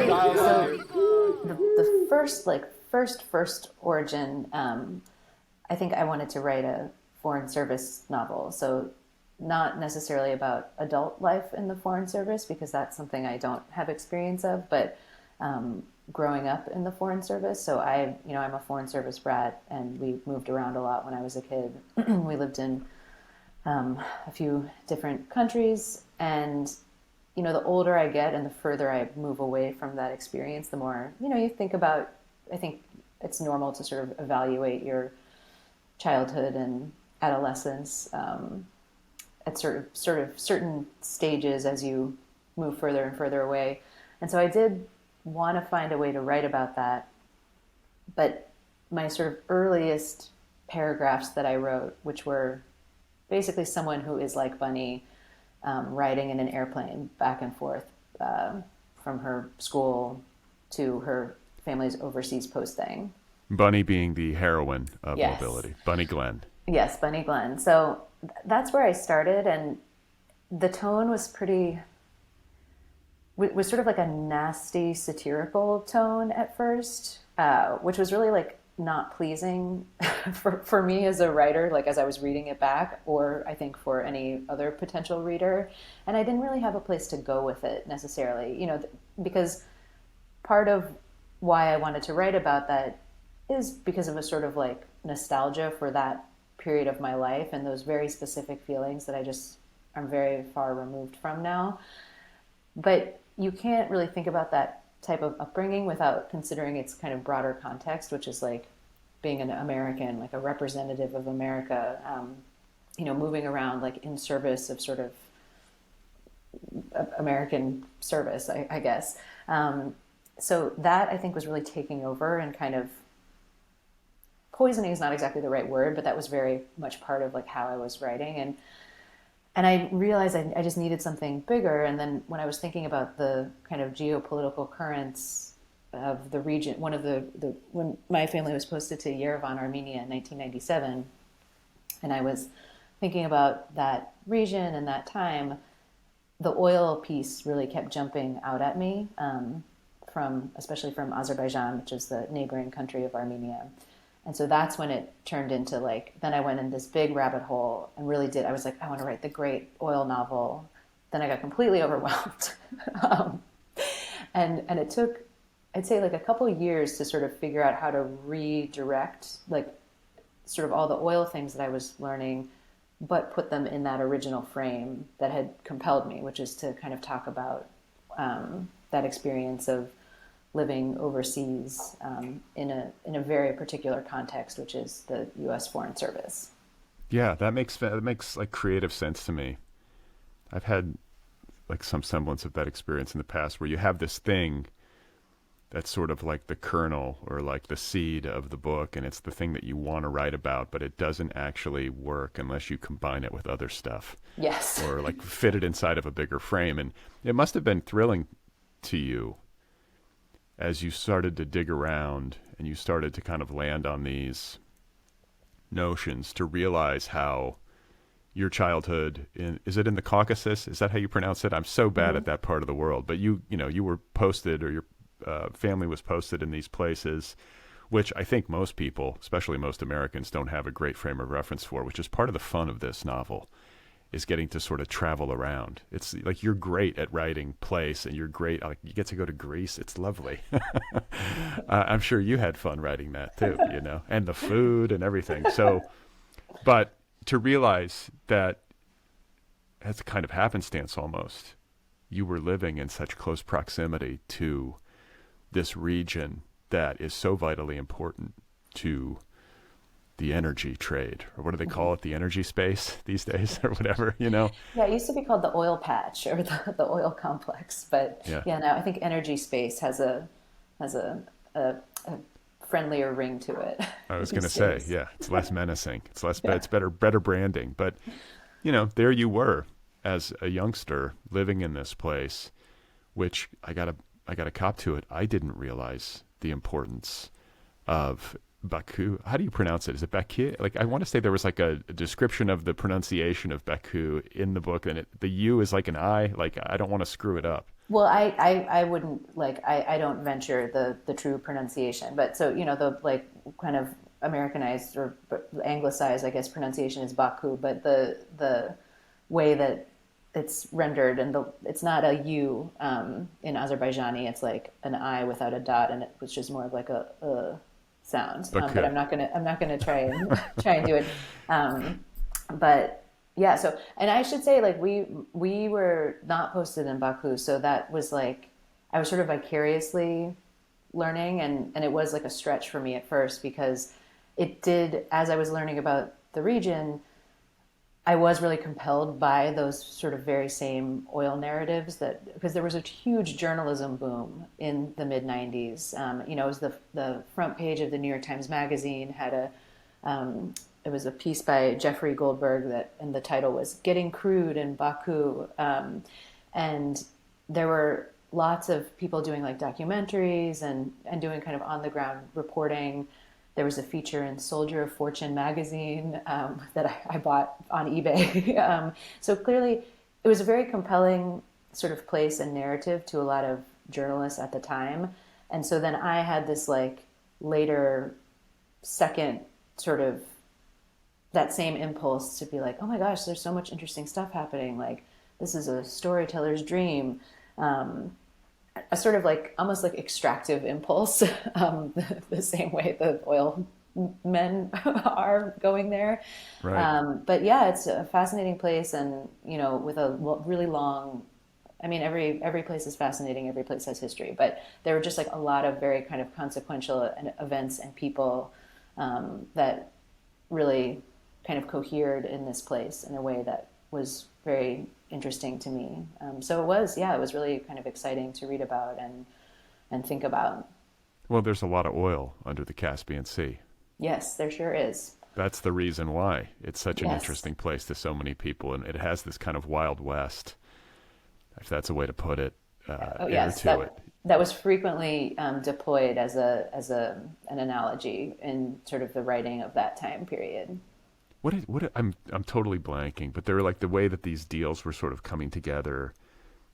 So the first origin, I think I wanted to write a foreign service novel. So not necessarily about adult life in the foreign service, because that's something I don't have experience of, but growing up in the foreign service. So I'm a foreign service brat, and we moved around a lot when I was a kid. We lived in a few different countries, and the older I get and the further I move away from that experience, the more you think about. I think it's normal to sort of evaluate your childhood and adolescence at sort of certain stages as you move further and further away. And so I did want to find a way to write about that, but my sort of earliest paragraphs that I wrote, which were basically someone who is like Bunny, riding in an airplane back and forth from her school to her family's overseas posting. Bunny being the heroine of Yes. Mobility. Bunny Glenn. Yes, Bunny Glenn. So that's where I started, and the tone was was sort of like a nasty satirical tone at first, which was really like not pleasing for me as a writer, like as I was reading it back, or I think for any other potential reader. And I didn't really have a place to go with it necessarily, because part of why I wanted to write about that is because of a sort of like nostalgia for that period of my life and those very specific feelings that I'm very far removed from now. But you can't really think about that type of upbringing without considering its kind of broader context, which is like being an American, like a representative of America, moving around like in service of sort of American service, I guess. So that I think was really taking over, and kind of poisoning is not exactly the right word, but that was very much part of like how I was writing. And I realized I just needed something bigger. And then when I was thinking about the kind of geopolitical currents of the region, when my family was posted to Yerevan, Armenia in 1997, and I was thinking about that region and that time, the oil piece really kept jumping out at me, especially from Azerbaijan, which is the neighboring country of Armenia. And so that's when it turned into then I went in this big rabbit hole and I was like, I want to write the great oil novel. Then I got completely overwhelmed. And it took, I'd say, like a couple of years to sort of figure out how to redirect like sort of all the oil things that I was learning, but put them in that original frame that had compelled me, which is to kind of talk about that experience of living overseas in a very particular context, which is the U.S. Foreign Service. Yeah, that makes like creative sense to me. I've had like some semblance of that experience in the past, where you have this thing that's sort of like the kernel or like the seed of the book, and it's the thing that you want to write about, but it doesn't actually work unless you combine it with other stuff. Yes. Or like fit it inside of a bigger frame. And it must have been thrilling to you as you started to dig around and you started to kind of land on these notions, to realize how your childhood is it in the Caucasus? Is that how you pronounce it? I'm so bad Mm-hmm. at that part of the world. But you were posted, or your family was posted in these places, which I think most people, especially most Americans, don't have a great frame of reference for, which is part of the fun of this novel, is getting to sort of travel around. It's like you're great at writing place, and you're great. Like you get to go to Greece. It's lovely. I'm sure you had fun writing that too, and the food and everything. So, but to realize that as a kind of happenstance almost, you were living in such close proximity to this region that is so vitally important to the energy trade, or what do they call it? The energy space these days, or whatever, Yeah, it used to be called the oil patch, or the oil complex, but Yeah. yeah, now I think energy space has a a friendlier ring to it. I was going to these say, days. yeah, it's less menacing. It's less, Yeah. it's better branding. But, there you were as a youngster living in this place, which I got to cop to it. I didn't realize the importance of Baku. How do you pronounce it? Is it Baku? Like, I want to say there was like a description of the pronunciation of Baku in the book, and the U is like an I. Like, I don't want to screw it up. Well, I wouldn't like I don't venture the true pronunciation, but so the like kind of Americanized or anglicized, I guess, pronunciation is Baku, but the way that it's rendered and it's not a U in Azerbaijani, it's like an I without a dot, and which is more of like a sound. But I'm not gonna try and do it. But yeah, so and I should say like we were not posted in Baku, so that was like I was sort of vicariously learning, and it was like a stretch for me at first because it did, as I was learning about the region, I was really compelled by those sort of very same oil narratives because there was a huge journalism boom in the mid 90s. It was the front page of the New York Times Magazine had it was a piece by Jeffrey Goldberg and the title was "Getting Crude in Baku," and there were lots of people doing like documentaries and doing kind of on the ground reporting. There was a feature in Soldier of Fortune magazine that I bought on eBay. So clearly, it was a very compelling sort of place and narrative to a lot of journalists at the time. And so then I had this like later second sort of that same impulse to be like, oh my gosh, there's so much interesting stuff happening. Like this is a storyteller's dream. A sort of like almost like extractive impulse, the same way the oil men are going there. Right. But yeah, it's a fascinating place, and with a really long. I mean, every place is fascinating. Every place has history, but there were just like a lot of very kind of consequential events and people that really kind of cohered in this place in a way that was very interesting to me. So it was really kind of exciting to read about and think about. Well, there's a lot of oil under the Caspian Sea. Yes, there sure is. That's the reason why it's such an Yes. interesting place to so many people, and it has this kind of Wild West, if that's a way to put it, air to it. That was frequently deployed as an analogy in sort of the writing of that time period. I'm totally blanking, but they were like the way that these deals were sort of coming together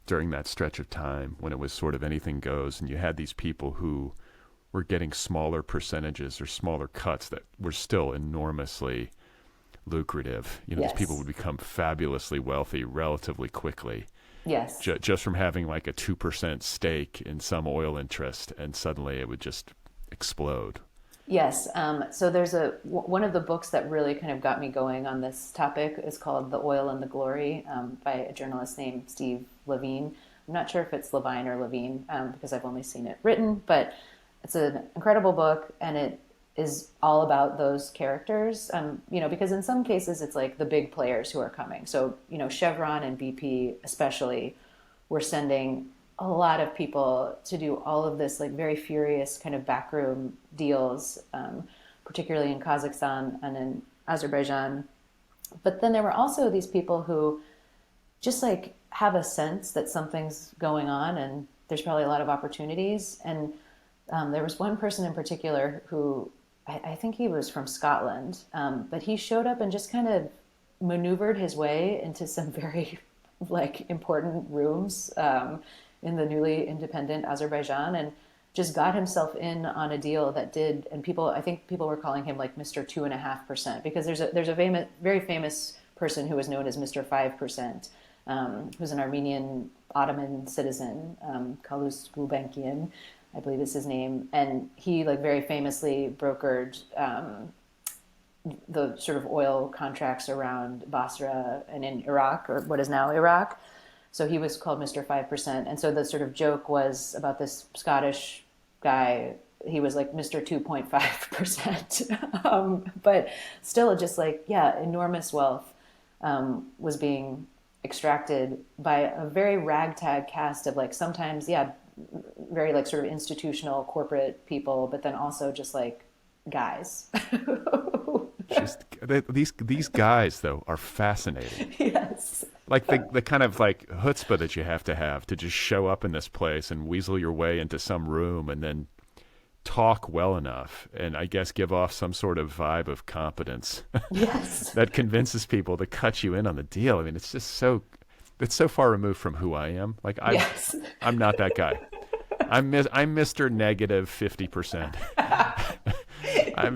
during that stretch of time when it was sort of anything goes, and you had these people who were getting smaller percentages or smaller cuts that were still enormously lucrative. These Yes. people would become fabulously wealthy relatively quickly. Yes. Just from having like a 2% stake in some oil interest, and suddenly it would just explode. Yes. So there's one of the books that really kind of got me going on this topic is called The Oil and the Glory by a journalist named Steve Levine. I'm not sure if it's Levine or Levine because I've only seen it written, but it's an incredible book, and it is all about those characters. Because in some cases it's like the big players who are coming. So, Chevron and BP especially were sending a lot of people to do all of this like very furious kind of backroom deals, particularly in Kazakhstan and in Azerbaijan. But then there were also these people who just like have a sense that something's going on and there's probably a lot of opportunities. And there was one person in particular who I think he was from Scotland, but he showed up and just kind of maneuvered his way into some very like important rooms in the newly independent Azerbaijan, and just got himself in on a deal that did. And I think people were calling him like Mr. 2.5%, because there's a very famous person who was known as Mr. 5%, who's an Armenian Ottoman citizen, Kalus Gulbenkian, I believe is his name, and he like very famously brokered the sort of oil contracts around Basra and in Iraq, or what is now Iraq. So he was called Mr. 5%. And so the sort of joke was about this Scottish guy. He was like Mr. 2.5%. But still just like, yeah, enormous wealth was being extracted by a very ragtag cast of like sometimes, yeah, very like sort of institutional corporate people, but then also just like guys. These guys though are fascinating. Yes. Like the kind of like chutzpah that you have to just show up in this place and weasel your way into some room and then talk well enough and I guess give off some sort of vibe of competence Yes. that convinces people to cut you in on the deal. I mean, it's just so it's so far removed from who I am. Like Yes. I'm not that guy. I'm Mr. Negative 50%. I'm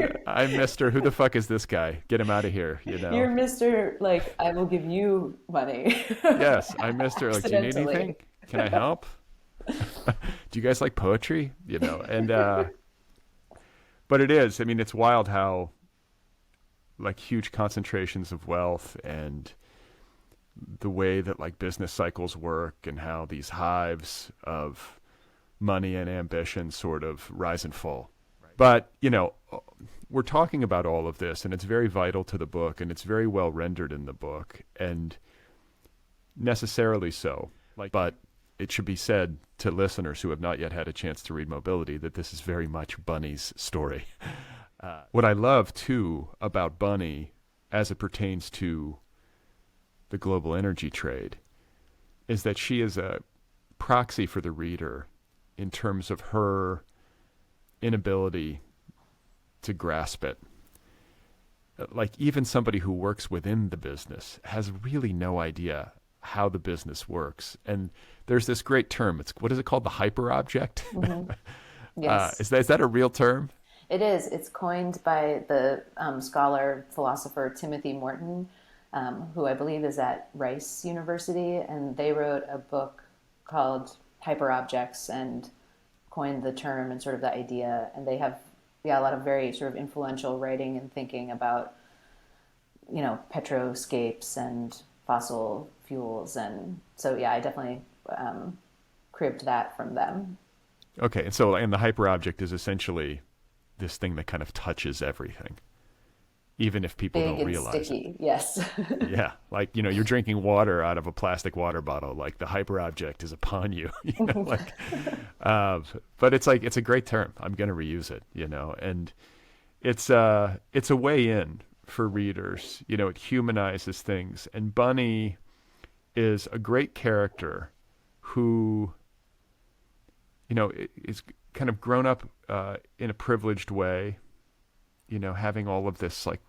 Mr. Who the fuck is this guy? Get him out of here, you You're know. Mr. Like, I will give you money. Yes, I'm Mr. Like, do you need anything? Accidentally. Can I help? Do you guys like poetry? You know, and but it is. I mean, it's wild how like huge concentrations of wealth and the way that like business cycles work and how these hives of money and ambition sort of rise and fall. But, you know, we're talking about all of this and it's very vital to the book and it's very well rendered in the book and necessarily so. Like, but it should be said to listeners who have not yet had a chance to read Mobility that this is very much Bunny's story. What I love too about Bunny as it pertains to the global energy trade is that she is a proxy for the reader in terms of her inability to grasp it. Like even somebody who works within the business has really no idea how the business works. And there's this great term. It's what is it called? The hyper object. Hmm. Yes. Is that a real term? It is. It's coined by the scholar, philosopher Timothy Morton, who I believe is at Rice University. And they wrote a book called Hyperobjects and coined the term and sort of the idea. And they have, yeah, a lot of very sort of influential writing and thinking about, you know, petroscapes and fossil fuels. And so, yeah, I definitely cribbed that from them. Okay. And the hyper object is essentially this thing that kind of touches everything, even if people Big don't and realize it. sticky, yes. Yeah, like you know, you're drinking water out of a plastic water bottle. Like the hyper object is upon you. You know, like, but it's like it's a great term. I'm going to reuse it. You know, and it's a way in for readers. You know, it humanizes things, and Bunny is a great character who, you know, is kind of grown up in a privileged way. You know, having all of this like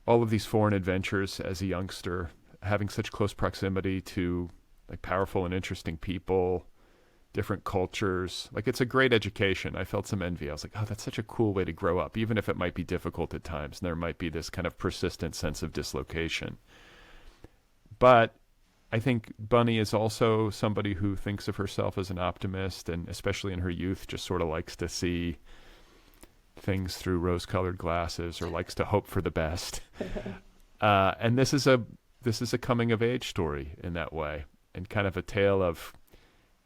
all of these foreign adventures as a youngster, having such close proximity to like powerful and interesting people, different cultures. Like it's a great education. I felt some envy. I was like, oh, that's such a cool way to grow up, even if it might be difficult at times. And there might be this kind of persistent sense of dislocation. But I think Bunny is also somebody who thinks of herself as an optimist and especially in her youth just sort of likes to see things through rose-colored glasses or likes to hope for the best. And this is a coming-of-age story in that way, and kind of a tale of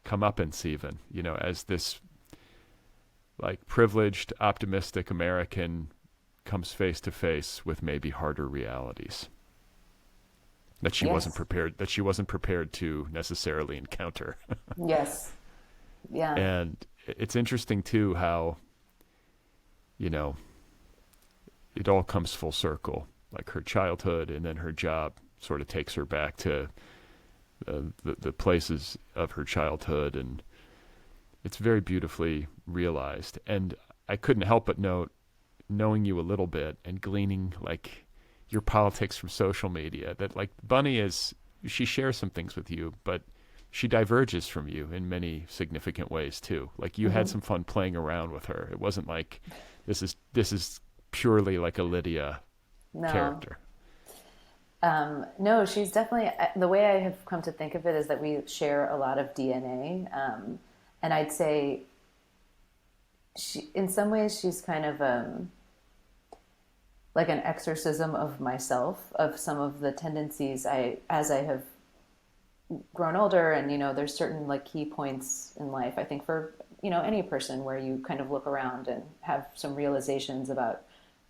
comeuppance, even, you know, as this like privileged, optimistic American comes face to face with maybe harder realities that she wasn't Yes. prepared to necessarily encounter. Yes. Yeah. And it's interesting too how, you know, it all comes full circle. Like her childhood and then her job sort of takes her back to the places of her childhood, and it's very beautifully realized. And I couldn't help but note, knowing you a little bit and gleaning like your politics from social media, that like she shares some things with you, but she diverges from you in many significant ways too. Like you had some fun playing around with her. It wasn't like this is purely like a Lydia No. character. No, she's definitely, the way I have come to think of it is that we share a lot of DNA. And I'd say in some ways, she's kind of like an exorcism of myself, of some of the tendencies as I have grown older. And, you know, there's certain like key points in life, I think for, you know, any person where you kind of look around and have some realizations about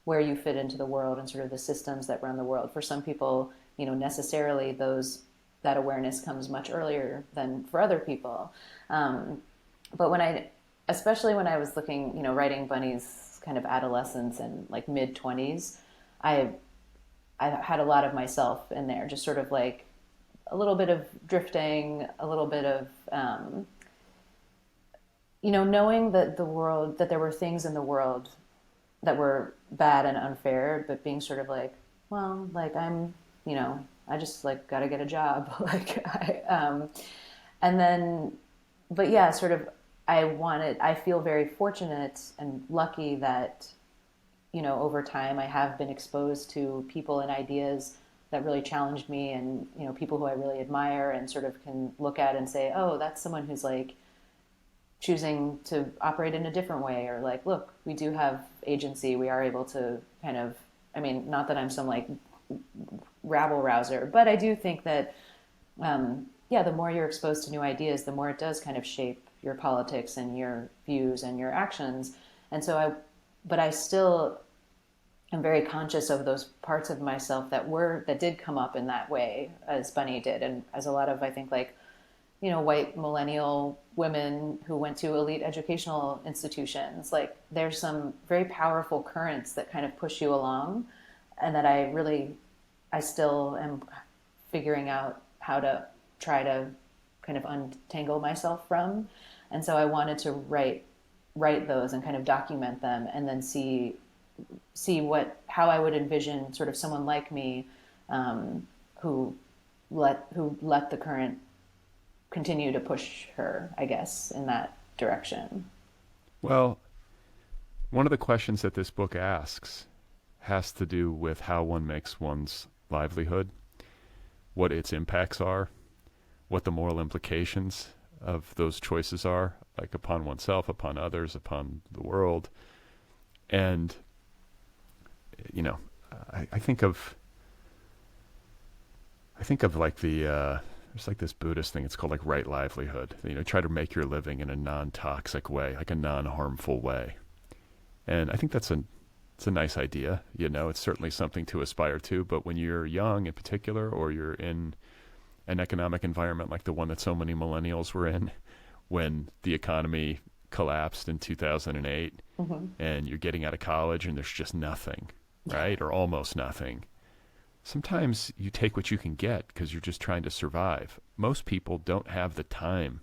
where you fit into the world and sort of the systems that run the world. For some people, you know, necessarily that awareness comes much earlier than for other people. But especially when I was looking, you know, writing Bunny's kind of adolescence and like mid 20s, I had a lot of myself in there, just sort of like a little bit of drifting, a little bit of knowing that that there were things in the world that were bad and unfair, but being sort of like, well, like I just like got to get a job. And then, but yeah, sort of, I feel very fortunate and lucky that, over time I have been exposed to people and ideas that really challenged me, and, people who I really admire and sort of can look at and say, oh, that's someone who's like choosing to operate in a different way, or like, look, we do have agency. We are able to kind of, I mean, not that I'm some like rabble rouser, but I do think that, yeah, the more you're exposed to new ideas, the more it does kind of shape your politics and your views and your actions. And so but I still am very conscious of those parts of myself that did come up in that way, as Bunny did, and as a lot of, I think, like, white millennial women who went to elite educational institutions. Like, there's some very powerful currents that kind of push you along, and that I still am figuring out how to try to kind of untangle myself from. And so I wanted to write those and kind of document them, and then see how I would envision sort of someone like me, who let the current continue to push her, I guess, in that direction. Well, one of the questions that this book asks has to do with how one makes one's livelihood, what its impacts are, what the moral implications of those choices are, like upon oneself, upon others, upon the world. And, I think of like there's like this Buddhist thing. It's called like right livelihood. Try to make your living in a non-toxic way, like a non-harmful way. And I think it's a nice idea. It's certainly something to aspire to. But when you're young in particular, or you're in an economic environment like the one that so many millennials were in, when the economy collapsed in 2008, Mm-hmm. and you're getting out of college and there's just nothing, right? Or almost nothing. Sometimes you take what you can get because you're just trying to survive. Most people don't have the time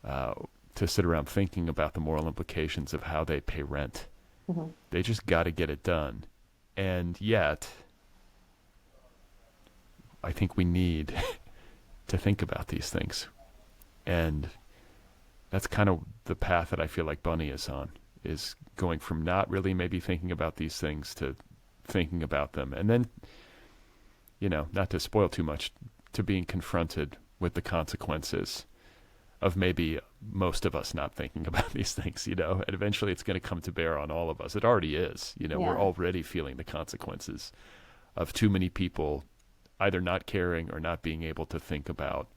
to sit around thinking about the moral implications of how they pay rent. Mm-hmm. They just got to get it done. And yet, I think we need to think about these things. And that's kind of the path that I feel like Bunny is on, is going from not really maybe thinking about these things to thinking about them. And then, not to spoil too much, to being confronted with the consequences of maybe most of us not thinking about these things, and eventually it's going to come to bear on all of us. It already is, Yeah. We're already feeling the consequences of too many people either not caring or not being able to think about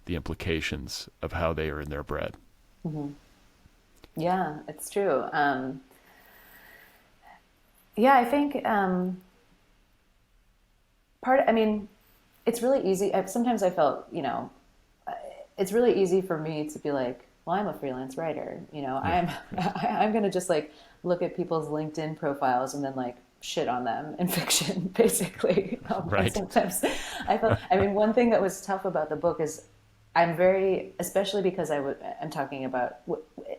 the implications of how they earn their bread. Mm-hmm. Yeah, it's true. Yeah, I think I mean, it's really easy. Sometimes I felt, it's really easy for me to be like, well, I'm a freelance writer. Yeah. I'm going to just like look at people's LinkedIn profiles and then like shit on them in fiction, basically. And Right. sometimes I mean, one thing that was tough about the book is especially because I'm talking about,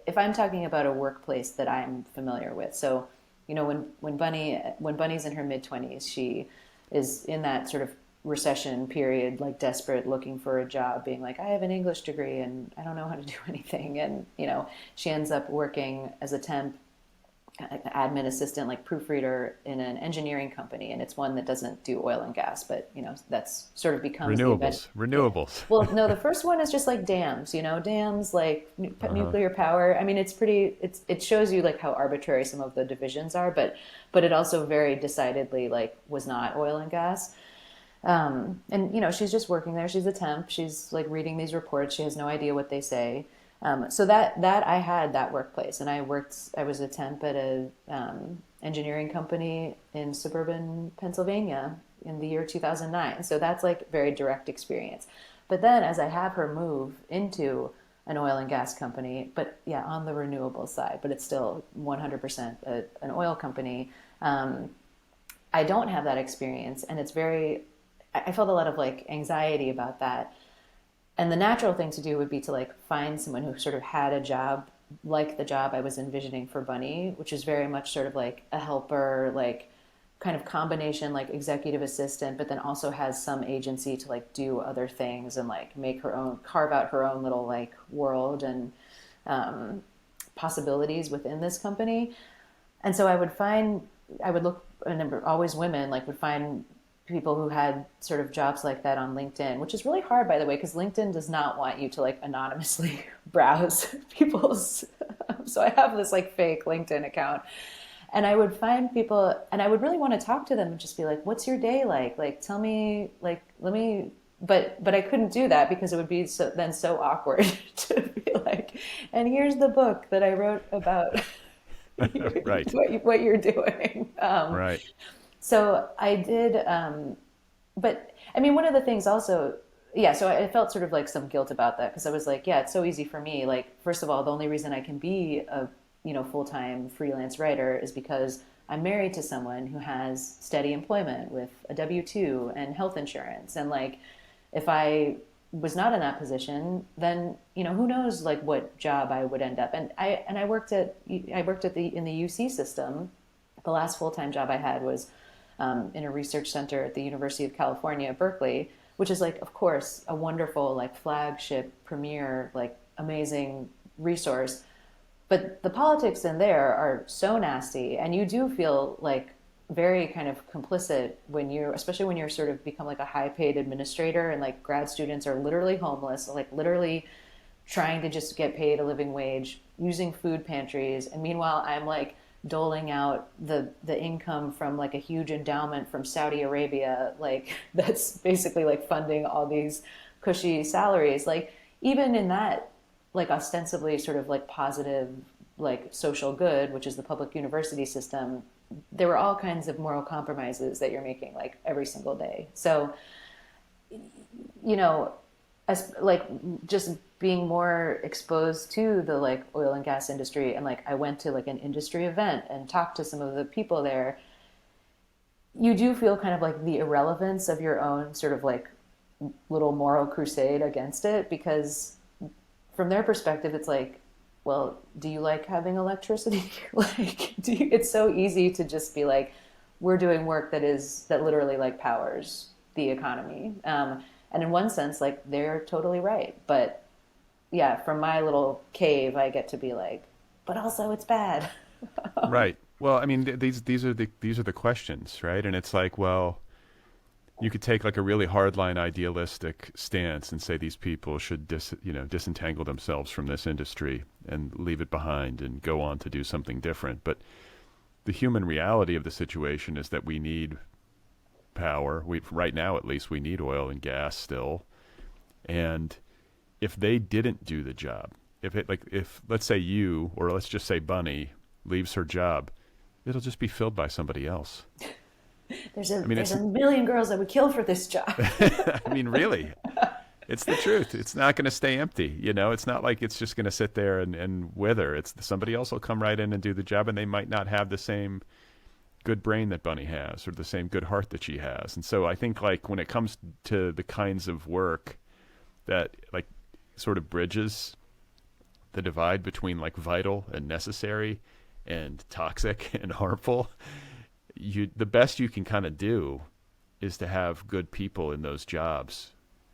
if I'm talking about a workplace that I'm familiar with. So, when Bunny's in her mid-20s, she is in that sort of recession period, like desperate, looking for a job, being like, I have an English degree and I don't know how to do anything. And, she ends up working as a temp admin assistant, like proofreader in an engineering company. And it's one that doesn't do oil and gas, but, that's sort of becomes Renewables. Well, no, the first one is just like dams, dams, like nuclear power. I mean, it shows you like how arbitrary some of the divisions are, but it also very decidedly like was not oil and gas. And she's just working there. She's a temp. She's like reading these reports. She has no idea what they say. So that I had that workplace, and I was a temp at a engineering company in suburban Pennsylvania in the year 2009. So that's like very direct experience. But then as I have her move into an oil and gas company, but yeah, on the renewable side, but it's still 100% an oil company. I don't have that experience, and I felt a lot of like anxiety about that. And the natural thing to do would be to like find someone who sort of had a job like the job I was envisioning for Bunny, which is very much sort of like a helper, like kind of combination, like executive assistant, but then also has some agency to like do other things and like make her own, carve out her own little like world and possibilities within this company. And so I would look, and always women, like would find people who had sort of jobs like that on LinkedIn, which is really hard, by the way, because LinkedIn does not want you to like anonymously browse people's. So I have this like fake LinkedIn account, and I would find people, and I would really want to talk to them and just be like, "What's your day like? Like, tell me, like, let me." But I couldn't do that because it would be so awkward to be like, "And here's the book that I wrote about Right. what you're doing." Right. So I did, but I mean, one of the things also, yeah, so I felt sort of like some guilt about that because I was like, yeah, it's so easy for me. Like, first of all, the only reason I can be a, full-time freelance writer is because I'm married to someone who has steady employment with a W-2 and health insurance. And like, if I was not in that position, then, who knows like what job I would end up. And I worked in the UC system. The last full-time job I had was in a research center at the University of California, Berkeley, which is like, of course, a wonderful like flagship, premier, like amazing resource. But the politics in there are so nasty, and you do feel like very kind of complicit when you're, especially when you're sort of become like a high-paid administrator, and like grad students are literally homeless, like literally trying to just get paid a living wage, using food pantries, and meanwhile I'm like doling out the income from like a huge endowment from Saudi Arabia, like that's basically like funding all these cushy salaries. Like even in that like ostensibly sort of like positive like social good, which is the public university system, there were all kinds of moral compromises that you're making like every single day. So, you know, as like just being more exposed to the like oil and gas industry, and like I went to like an industry event and talked to some of the people there, you do feel kind of like the irrelevance of your own sort of like little moral crusade against it, because from their perspective it's like, well, do you like having electricity? Like it's so easy to just be like, we're doing work that literally like powers the economy, and in one sense like they're totally right, but yeah, from my little cave, I get to be like, but also it's bad. Right. Well, I mean, these are the questions, right? And it's like, well, you could take like a really hardline idealistic stance and say these people should disentangle themselves from this industry and leave it behind and go on to do something different. But the human reality of the situation is that we need power. Right now, at least, we need oil and gas still. And if they didn't do the job, if let's say you, or let's just say Bunny, leaves her job, it'll just be filled by somebody else. There's a million girls that would kill for this job. I mean, really, it's the truth. It's not going to stay empty. It's not like it's just going to sit there and wither. It's somebody else will come right in and do the job, and they might not have the same good brain that Bunny has or the same good heart that she has. And so I think like when it comes to the kinds of work that like sort of bridges the divide between like vital and necessary and toxic and harmful, the best you can kind of do is to have good people in those jobs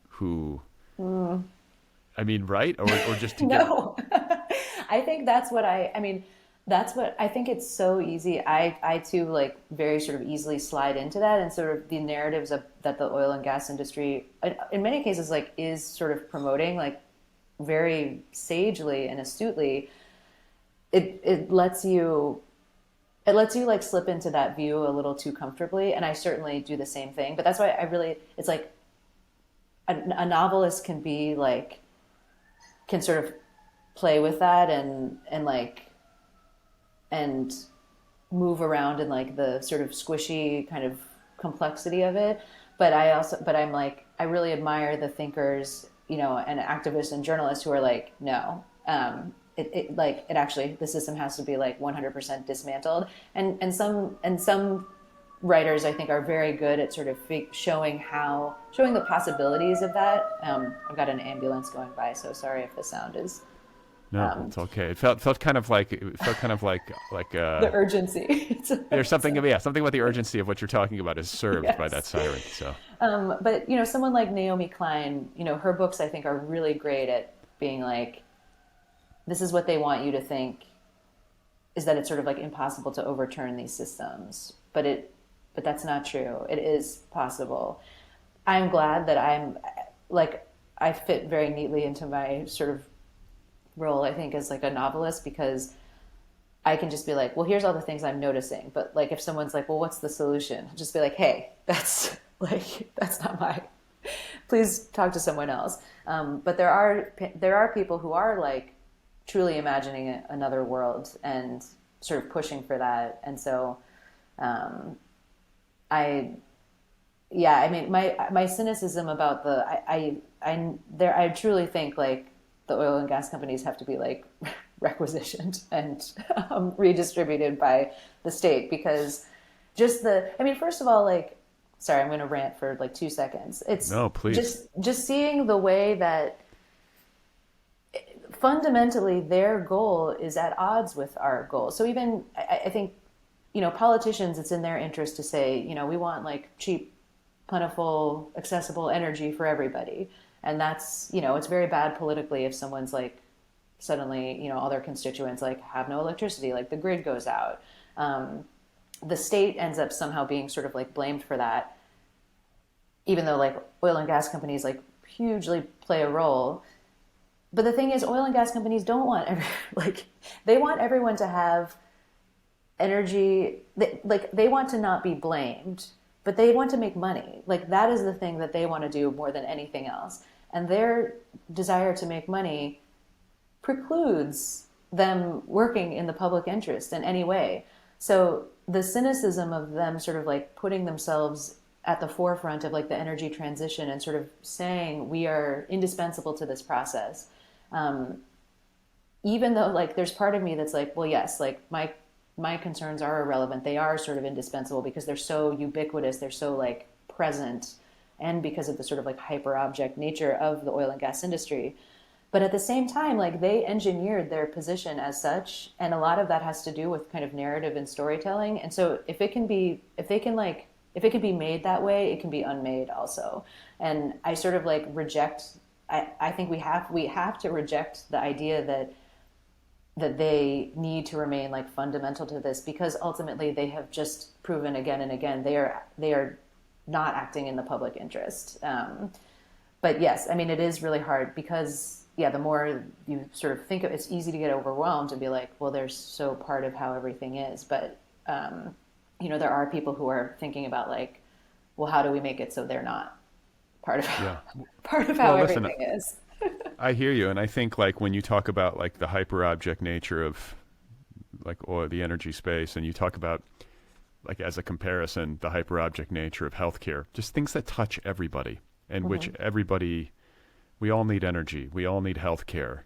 who I mean, right? Or just to No. I think that's what I think. It's so easy. I too like very sort of easily slide into that, and sort of the narratives that the oil and gas industry in many cases like is sort of promoting, like very sagely and astutely. It lets you like slip into that view a little too comfortably, and I certainly do the same thing. But that's why it's like a novelist can sort of play with that and move around in like the sort of squishy kind of complexity of it. But I'm like, I really admire the thinkers, and activists and journalists who are like, no, it actually, the system has to be like 100% dismantled. And some writers I think are very good at sort of showing the possibilities of that. I've got an ambulance going by, so sorry if the sound is No, it's okay. It felt kind of like The urgency. there's something something about the urgency of what you're talking about is served by that Yes. siren. So But someone like Naomi Klein, her books I think are really great at being like, this is what they want you to think, is that it's sort of like impossible to overturn these systems, but that's not true. It is possible. I'm glad that I fit very neatly into my sort of role, I think, as like a novelist, because I can just be like, well, here's all the things I'm noticing. But like, if someone's like, well, what's the solution? I'll just be like, hey, that's not my, please talk to someone else. But there are people who are like truly imagining another world and sort of pushing for that. And so, I mean, my cynicism about I truly think like the oil and gas companies have to be like requisitioned and redistributed by the state, because first of all, like, sorry, I'm going to rant for like 2 seconds. It's no, please. just seeing the way that fundamentally their goal is at odds with our goal. So even I think, politicians, it's in their interest to say, we want like cheap, plentiful, accessible energy for everybody. And that's, it's very bad politically if someone's like, suddenly, all their constituents like have no electricity, like the grid goes out. The state ends up somehow being sort of like blamed for that, even though like oil and gas companies like hugely play a role. But the thing is, oil and gas companies don't want they want everyone to have energy. They want to not be blamed, but they want to make money. Like, that is the thing that they want to do more than anything else. And their desire to make money precludes them working in the public interest in any way. So the cynicism of them sort of like putting themselves at the forefront of like the energy transition and sort of saying we are indispensable to this process, even though like there's part of me that's like, well, yes, like my concerns are irrelevant. They are sort of indispensable because they're so ubiquitous, they're so like present, and because of the sort of like hyper object nature of the oil and gas industry. But at the same time, like, they engineered their position as such, and a lot of that has to do with kind of narrative and storytelling. And so if it can be made that way, it can be unmade also. And I sort of like reject. I think we have to reject the idea that they need to remain like fundamental to this, because ultimately they have just proven again and again they are not acting in the public interest. But yes, I mean, it is really hard because, yeah, the more you sort of think of it's easy to get overwhelmed and be like, well, they're so part of how everything is. But, there are people who are thinking about like, well, how do we make it so they're not part of how everything is? I hear you. And I think like when you talk about like the hyper object nature of like the energy space, and you talk about like as a comparison, the hyper object nature of healthcare, just things that touch everybody, and which everybody, we all need energy. We all need healthcare.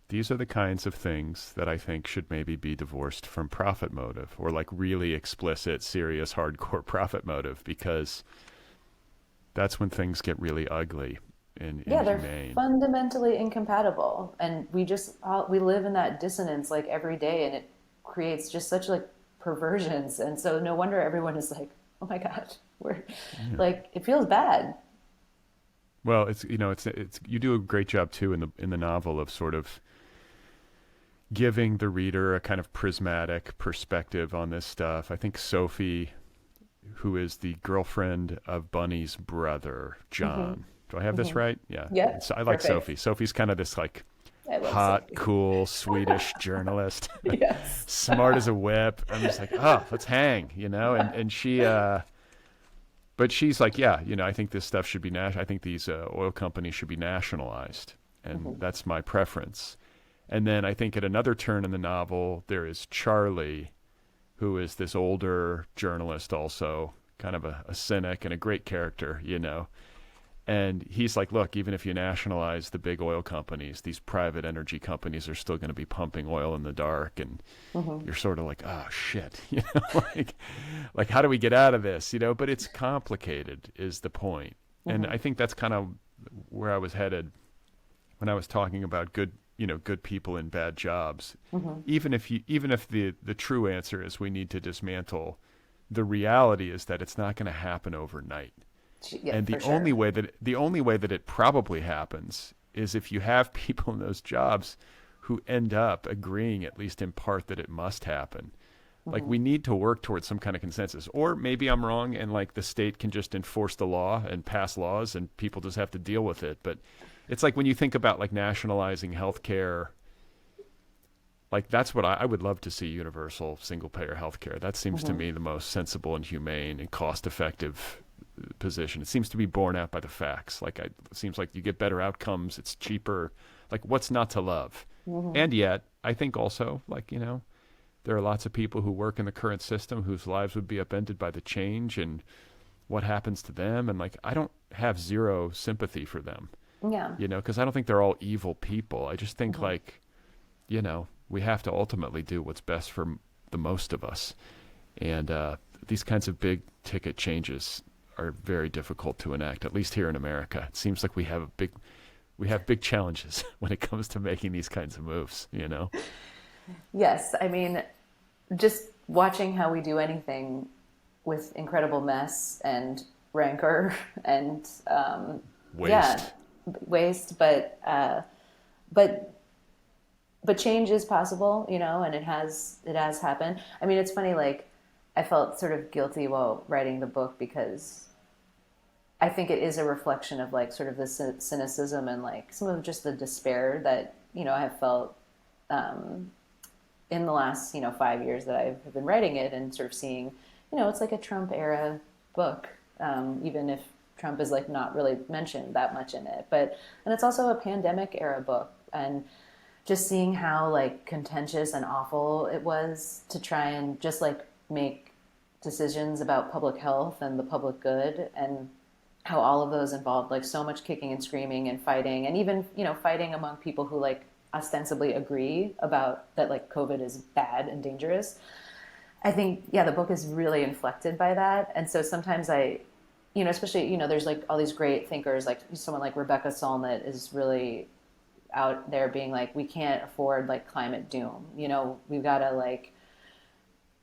These are the kinds of things that I think should maybe be divorced from profit motive, or like really explicit, serious, hardcore profit motive, because that's when things get really ugly and inhumane. They're fundamentally incompatible, and we live in that dissonance like every day, and it creates just such like perversions. And so no wonder everyone is like, oh my God, like, it feels bad. Well, it's you do a great job too in the novel of sort of giving the reader a kind of prismatic perspective on this stuff. I think Sophie, who is the girlfriend of Bunny's brother, John. Do I have this right? Yeah. Yeah. So I like Sophie. Sophie's kind of this like hot, Sophie. Cool Swedish journalist. Yes. Smart as a whip. I'm just like, oh, let's hang, and she, but she's like, yeah, I think this stuff should be I think these oil companies should be nationalized. And that's my preference. And then I think at another turn in the novel, there is Charlie, who is this older journalist also, kind of a cynic and a great character, And he's like, look, even if you nationalize the big oil companies, these private energy companies are still going to be pumping oil in the dark. And you're sort of like, oh, shit, like how do we get out of this? But it's complicated is the point. And I think that's kind of where I was headed when I was talking about good good people in bad jobs. Mm-hmm. Even if the true answer is we need to dismantle, the reality is that it's not going to happen overnight. Yeah, And for sure. the only way that it probably happens is if you have people in those jobs who end up agreeing, at least in part, that it must happen. Like, Mm-hmm. we need to work towards some kind of consensus. Or maybe I'm wrong, and like the state can just enforce the law and pass laws and people just have to deal with it. But it's like when you think about like nationalizing healthcare, like that's what I would love to see: universal single payer healthcare. That seems to Mm-hmm. me the most sensible and humane and cost effective position. It seems to be borne out by the facts. Like, it seems like you get better outcomes, it's cheaper. Like, what's not to love? Mm-hmm. And yet, I think also, like, there are lots of people who work in the current system whose lives would be upended by the change and what happens to them. And like, I don't have zero sympathy for them, Yeah. because I don't think they're all evil people. I just think Mm-hmm. like, we have to ultimately do what's best for the most of us. And these kinds of big ticket changes are very difficult to enact, at least here in America. It seems like we have big challenges when it comes to making these kinds of moves. Yes. I mean, just watching how we do anything with incredible mess and rancor and Waste. yeah, waste, but change is possible, and it has happened. I mean, it's funny, like, I felt sort of guilty while writing the book because I think it is a reflection of like sort of the cynicism and like some of just the despair that I have felt in the last 5 years that I've been writing it, and sort of seeing it's like a Trump era book, even if Trump is like not really mentioned that much in it, and it's also a pandemic era book, and just seeing how like contentious and awful it was to try and just like make decisions about public health and the public good, and how all of those involved like so much kicking and screaming and fighting, and even fighting among people who like ostensibly agree about that like COVID is bad and dangerous. I think, yeah, the book is really inflected by that. And so sometimes especially, there's like all these great thinkers, like someone like Rebecca Solnit is really out there being like, we can't afford like climate doom. We've got to like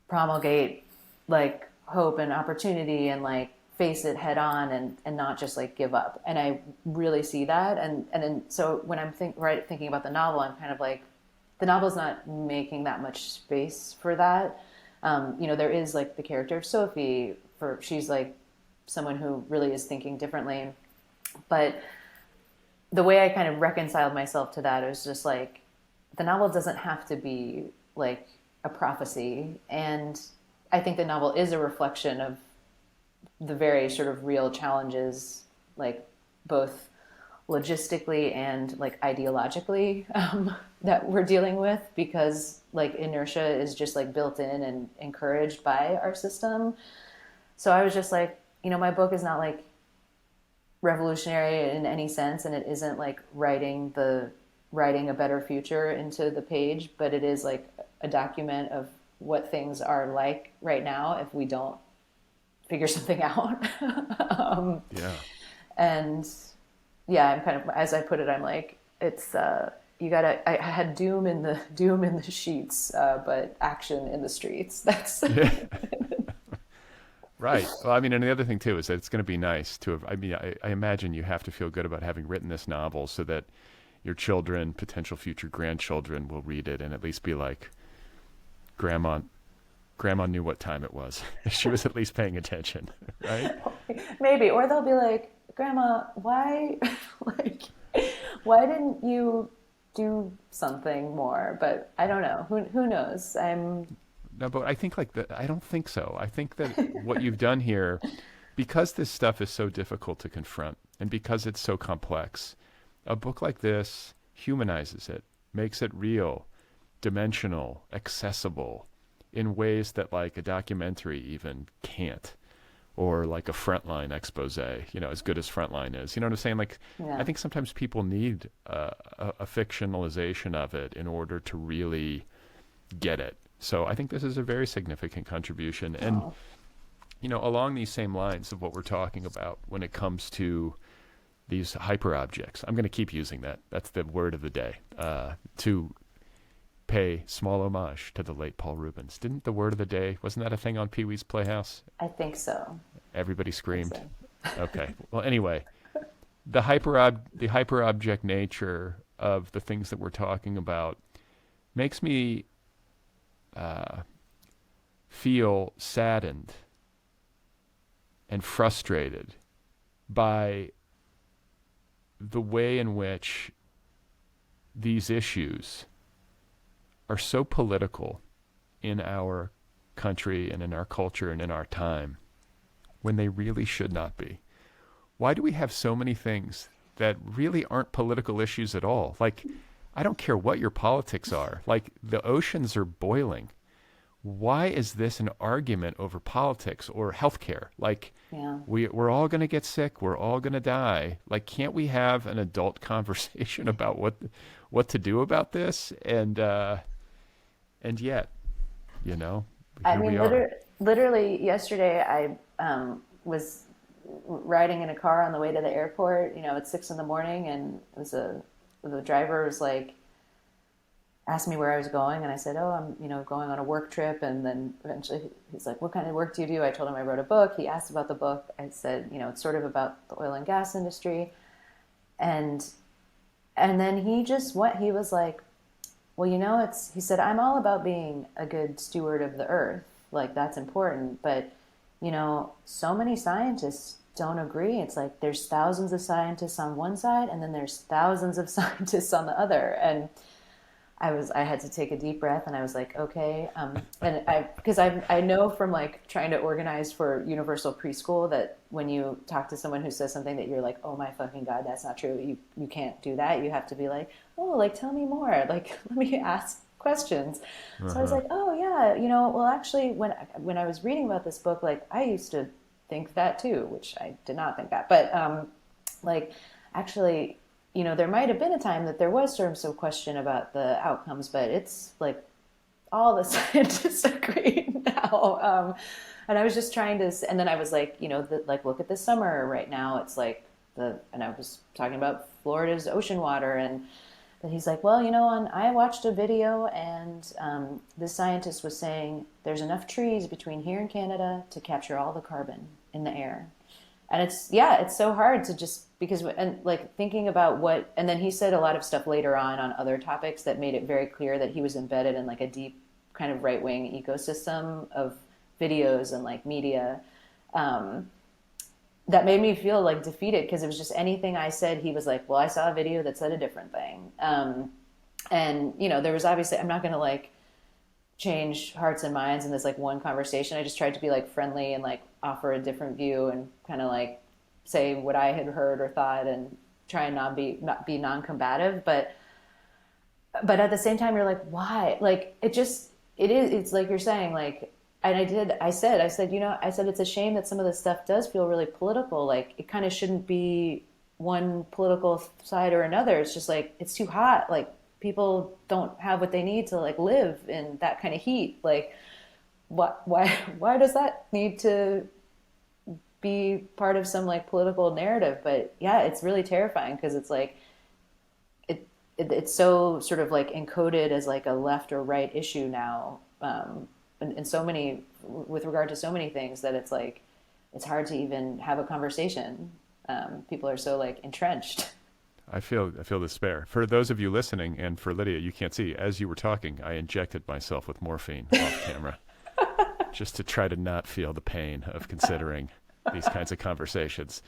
promulgate like hope and opportunity and like face it head on, and not just like give up. And I really see that. And then, so when I'm thinking about the novel, I'm kind of like, the novel's not making that much space for that. There is like the character of Sophie, she's like someone who really is thinking differently. But the way I kind of reconciled myself to that is just like, the novel doesn't have to be like a prophecy. And I think the novel is a reflection of the very sort of real challenges, like both logistically and like ideologically, that we're dealing with, because like inertia is just like built in and encouraged by our system. So I was just like, my book is not like revolutionary in any sense, and it isn't like writing a better future into the page, but it is like a document of what things are like right now if we don't figure something out. Yeah. And yeah, I'm kind of, as I put it, I'm like, it's I had doom in the sheets, but action in the streets. That's Yeah. Right. Well, I mean, and the other thing too is that it's going to be nice to have. I mean, I imagine you have to feel good about having written this novel so that your children, potential future grandchildren, will read it and at least be like, Grandma knew what time it was. She was at least paying attention, right? maybe, or they'll be like, Grandma, why, like, why didn't you do something more? But I don't know. Who knows? No, but I think I don't think so. I think that what you've done here, because this stuff is so difficult to confront and because it's so complex, a book like this humanizes it, makes it real, dimensional, accessible in ways that like a documentary even can't, or like a Frontline expose, as good as Frontline is. You know what I'm saying? Like, Yeah. I think sometimes people need a fictionalization of it in order to really get it. So I think this is a very significant contribution. And, along these same lines of what we're talking about when it comes to these hyper objects. I'm going to keep using that. That's the word of the day. To pay small homage to the late Paul Rubens. Didn't the word of the day, wasn't that a thing on Pee-wee's Playhouse? I think so. Everybody screamed. So. Okay. Well, anyway, the hyper object nature of the things that we're talking about makes me feel saddened and frustrated by the way in which these issues are so political in our country and in our culture and in our time when they really should not be. Why do we have so many things that really aren't political issues at all? Like, I don't care what your politics are. Like, the oceans are boiling. Why is this an argument over politics or healthcare? Like, Yeah. we're all going to get sick. We're all going to die. Like, can't we have an adult conversation about what to do about this? And yet, you know, I here mean, we are. literally yesterday, I was riding in a car on the way to the airport. You know, it's 6 a.m, and it was the driver was like, asked me where I was going, and I said, "Oh, I'm going on a work trip." And then eventually he's like, "What kind of work do you do?" I told him I wrote a book. He asked about the book. I said, "It's sort of about the oil and gas industry," and then he was like, "Well, he said, I'm all about being a good steward of the earth. Like, that's important. But, so many scientists don't agree. It's like there's thousands of scientists on one side, and then there's thousands of scientists on the other." And I had to take a deep breath, and I was like, okay. Because I know from like trying to organize for universal preschool that when you talk to someone who says something that you're like, oh my fucking God, that's not true. You can't do that. You have to be like, oh, like, tell me more. Like, let me ask questions. So I was like, oh yeah, well, actually when I was reading about this book, like, I used to think that too, which I did not think that, but like, actually, there might have been a time that there was sort of some question about the outcomes, but it's like all the scientists agree now. And I was just trying to, and then I was like, like, look at the summer right now. It's like and I was talking about Florida's ocean water, and then he's like, well, I watched a video, and this scientist was saying there's enough trees between here and Canada to capture all the carbon in the air. And it's so hard to just, because, and like thinking about and then he said a lot of stuff later on other topics that made it very clear that he was embedded in like a deep kind of right-wing ecosystem of videos and like media, that made me feel like defeated, because it was just anything I said, he was like, well, I saw a video that said a different thing. And, there was obviously, I'm not going to like change hearts and minds in this like one conversation. I just tried to be like friendly and like offer a different view and kind of like say what I had heard or thought, and try and not be non-combative. But at the same time, you're like, why? Like, it's like you're saying, like, and I said, it's a shame that some of this stuff does feel really political. Like, it kind of shouldn't be one political side or another. It's just like, it's too hot. Like, people don't have what they need to like live in that kind of heat. Like, why does that need to be part of some like political narrative? But yeah, it's really terrifying, because it's like, it's so sort of like encoded as like a left or right issue now. And so many, with regard to so many things, that it's like, it's hard to even have a conversation. People are so like entrenched. I feel despair. For those of you listening, and for Lydia, you can't see, as you were talking, I injected myself with morphine off camera just to try to not feel the pain of considering these kinds of conversations.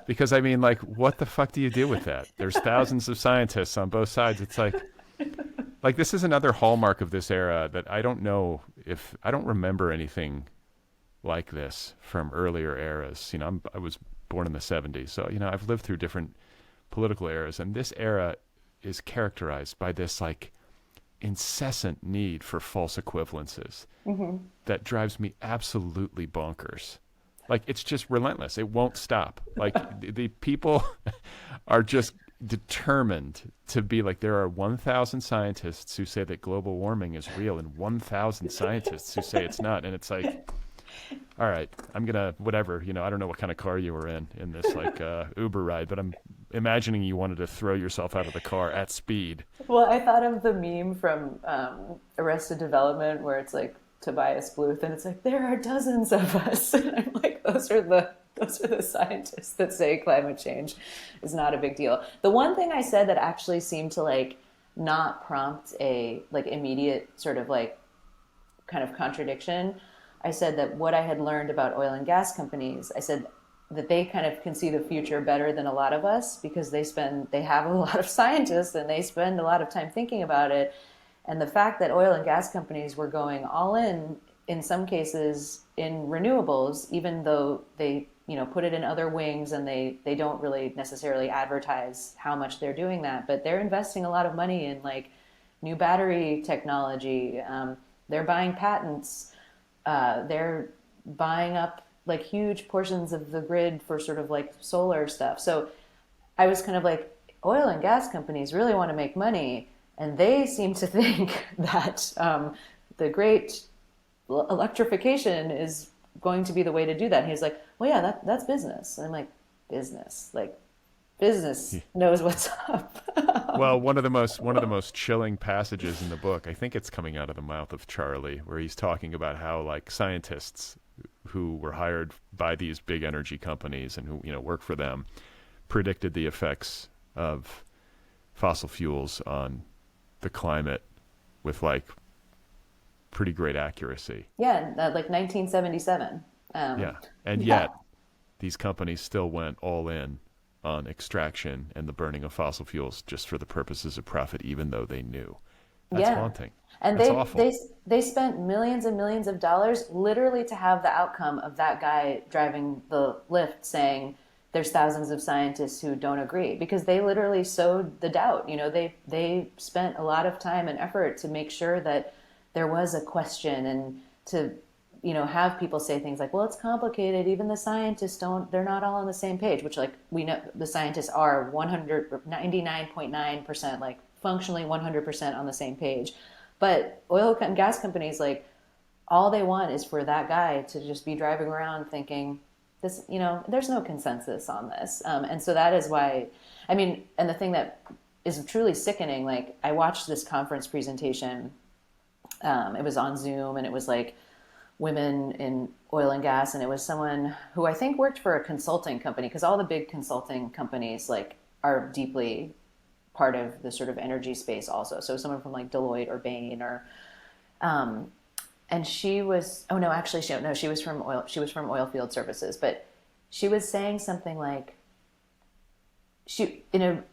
Because, I mean, like, what the fuck do you do with that? There's thousands of scientists on both sides. It's like this is another hallmark of this era that I don't know if, I don't remember anything like this from earlier eras. I was born in the 70s, so, I've lived through different political eras, and this era is characterized by this like incessant need for false equivalences that drives me absolutely bonkers. Like, it's just relentless. It won't stop. Like, the people are just determined to be like, there are 1,000 scientists who say that global warming is real and 1,000 scientists who say it's not. And it's like, all right, I'm gonna, whatever, I don't know what kind of car you were in this like Uber ride, but I'm imagining you wanted to throw yourself out of the car at speed. Well, I thought of the meme from Arrested Development where it's like Tobias Bluth, and it's like there are dozens of us, and I'm like, those are the scientists that say climate change is not a big deal. The one thing I said that actually seemed to like not prompt a like immediate sort of like kind of contradiction. I said that what I had learned about oil and gas companies, I said that they kind of can see the future better than a lot of us because they have a lot of scientists and they spend a lot of time thinking about it. And the fact that oil and gas companies were going all in some cases, in renewables, even though they, you know, put it in other wings and they don't really necessarily advertise how much they're doing that, but they're investing a lot of money in like new battery technology. They're buying patents. They're buying up like huge portions of the grid for sort of like solar stuff. So I was kind of like, oil and gas companies really want to make money, and they seem to think that the great electrification is going to be the way to do that. And he's like, well, yeah, that's business. And I'm like, business, like business knows what's up. Well, one of the most chilling passages in the book, I think it's coming out of the mouth of Charlie, where he's talking about how like scientists who were hired by these big energy companies and who, you know, work for them predicted the effects of fossil fuels on the climate with like pretty great accuracy. Yeah, like 1977. Yeah. And yet these companies still went all in on extraction and the burning of fossil fuels just for the purposes of profit, even though they knew. That's haunting. And That's awful. they spent millions and millions of dollars literally to have the outcome of that guy driving the lift saying there's thousands of scientists who don't agree, because they literally sowed the doubt. You know, they spent a lot of time and effort to make sure that there was a question and to, you know, have people say things like, well, it's complicated. Even the scientists they're not all on the same page, which like we know the scientists are 99.9% like functionally 100% on the same page. But oil and gas companies, like all they want is for that guy to just be driving around thinking this, you know, there's no consensus on this. And so that is why, I mean, and the thing that is truly sickening, like I watched this conference presentation. It was on Zoom and it was like women in oil and gas. And it was someone who I think worked for a consulting company, because all the big consulting companies like are deeply part of the sort of energy space also. So someone from like Deloitte or Bain or, and she was, oh no, actually she was from oil field services, but she was saying something like, she, in a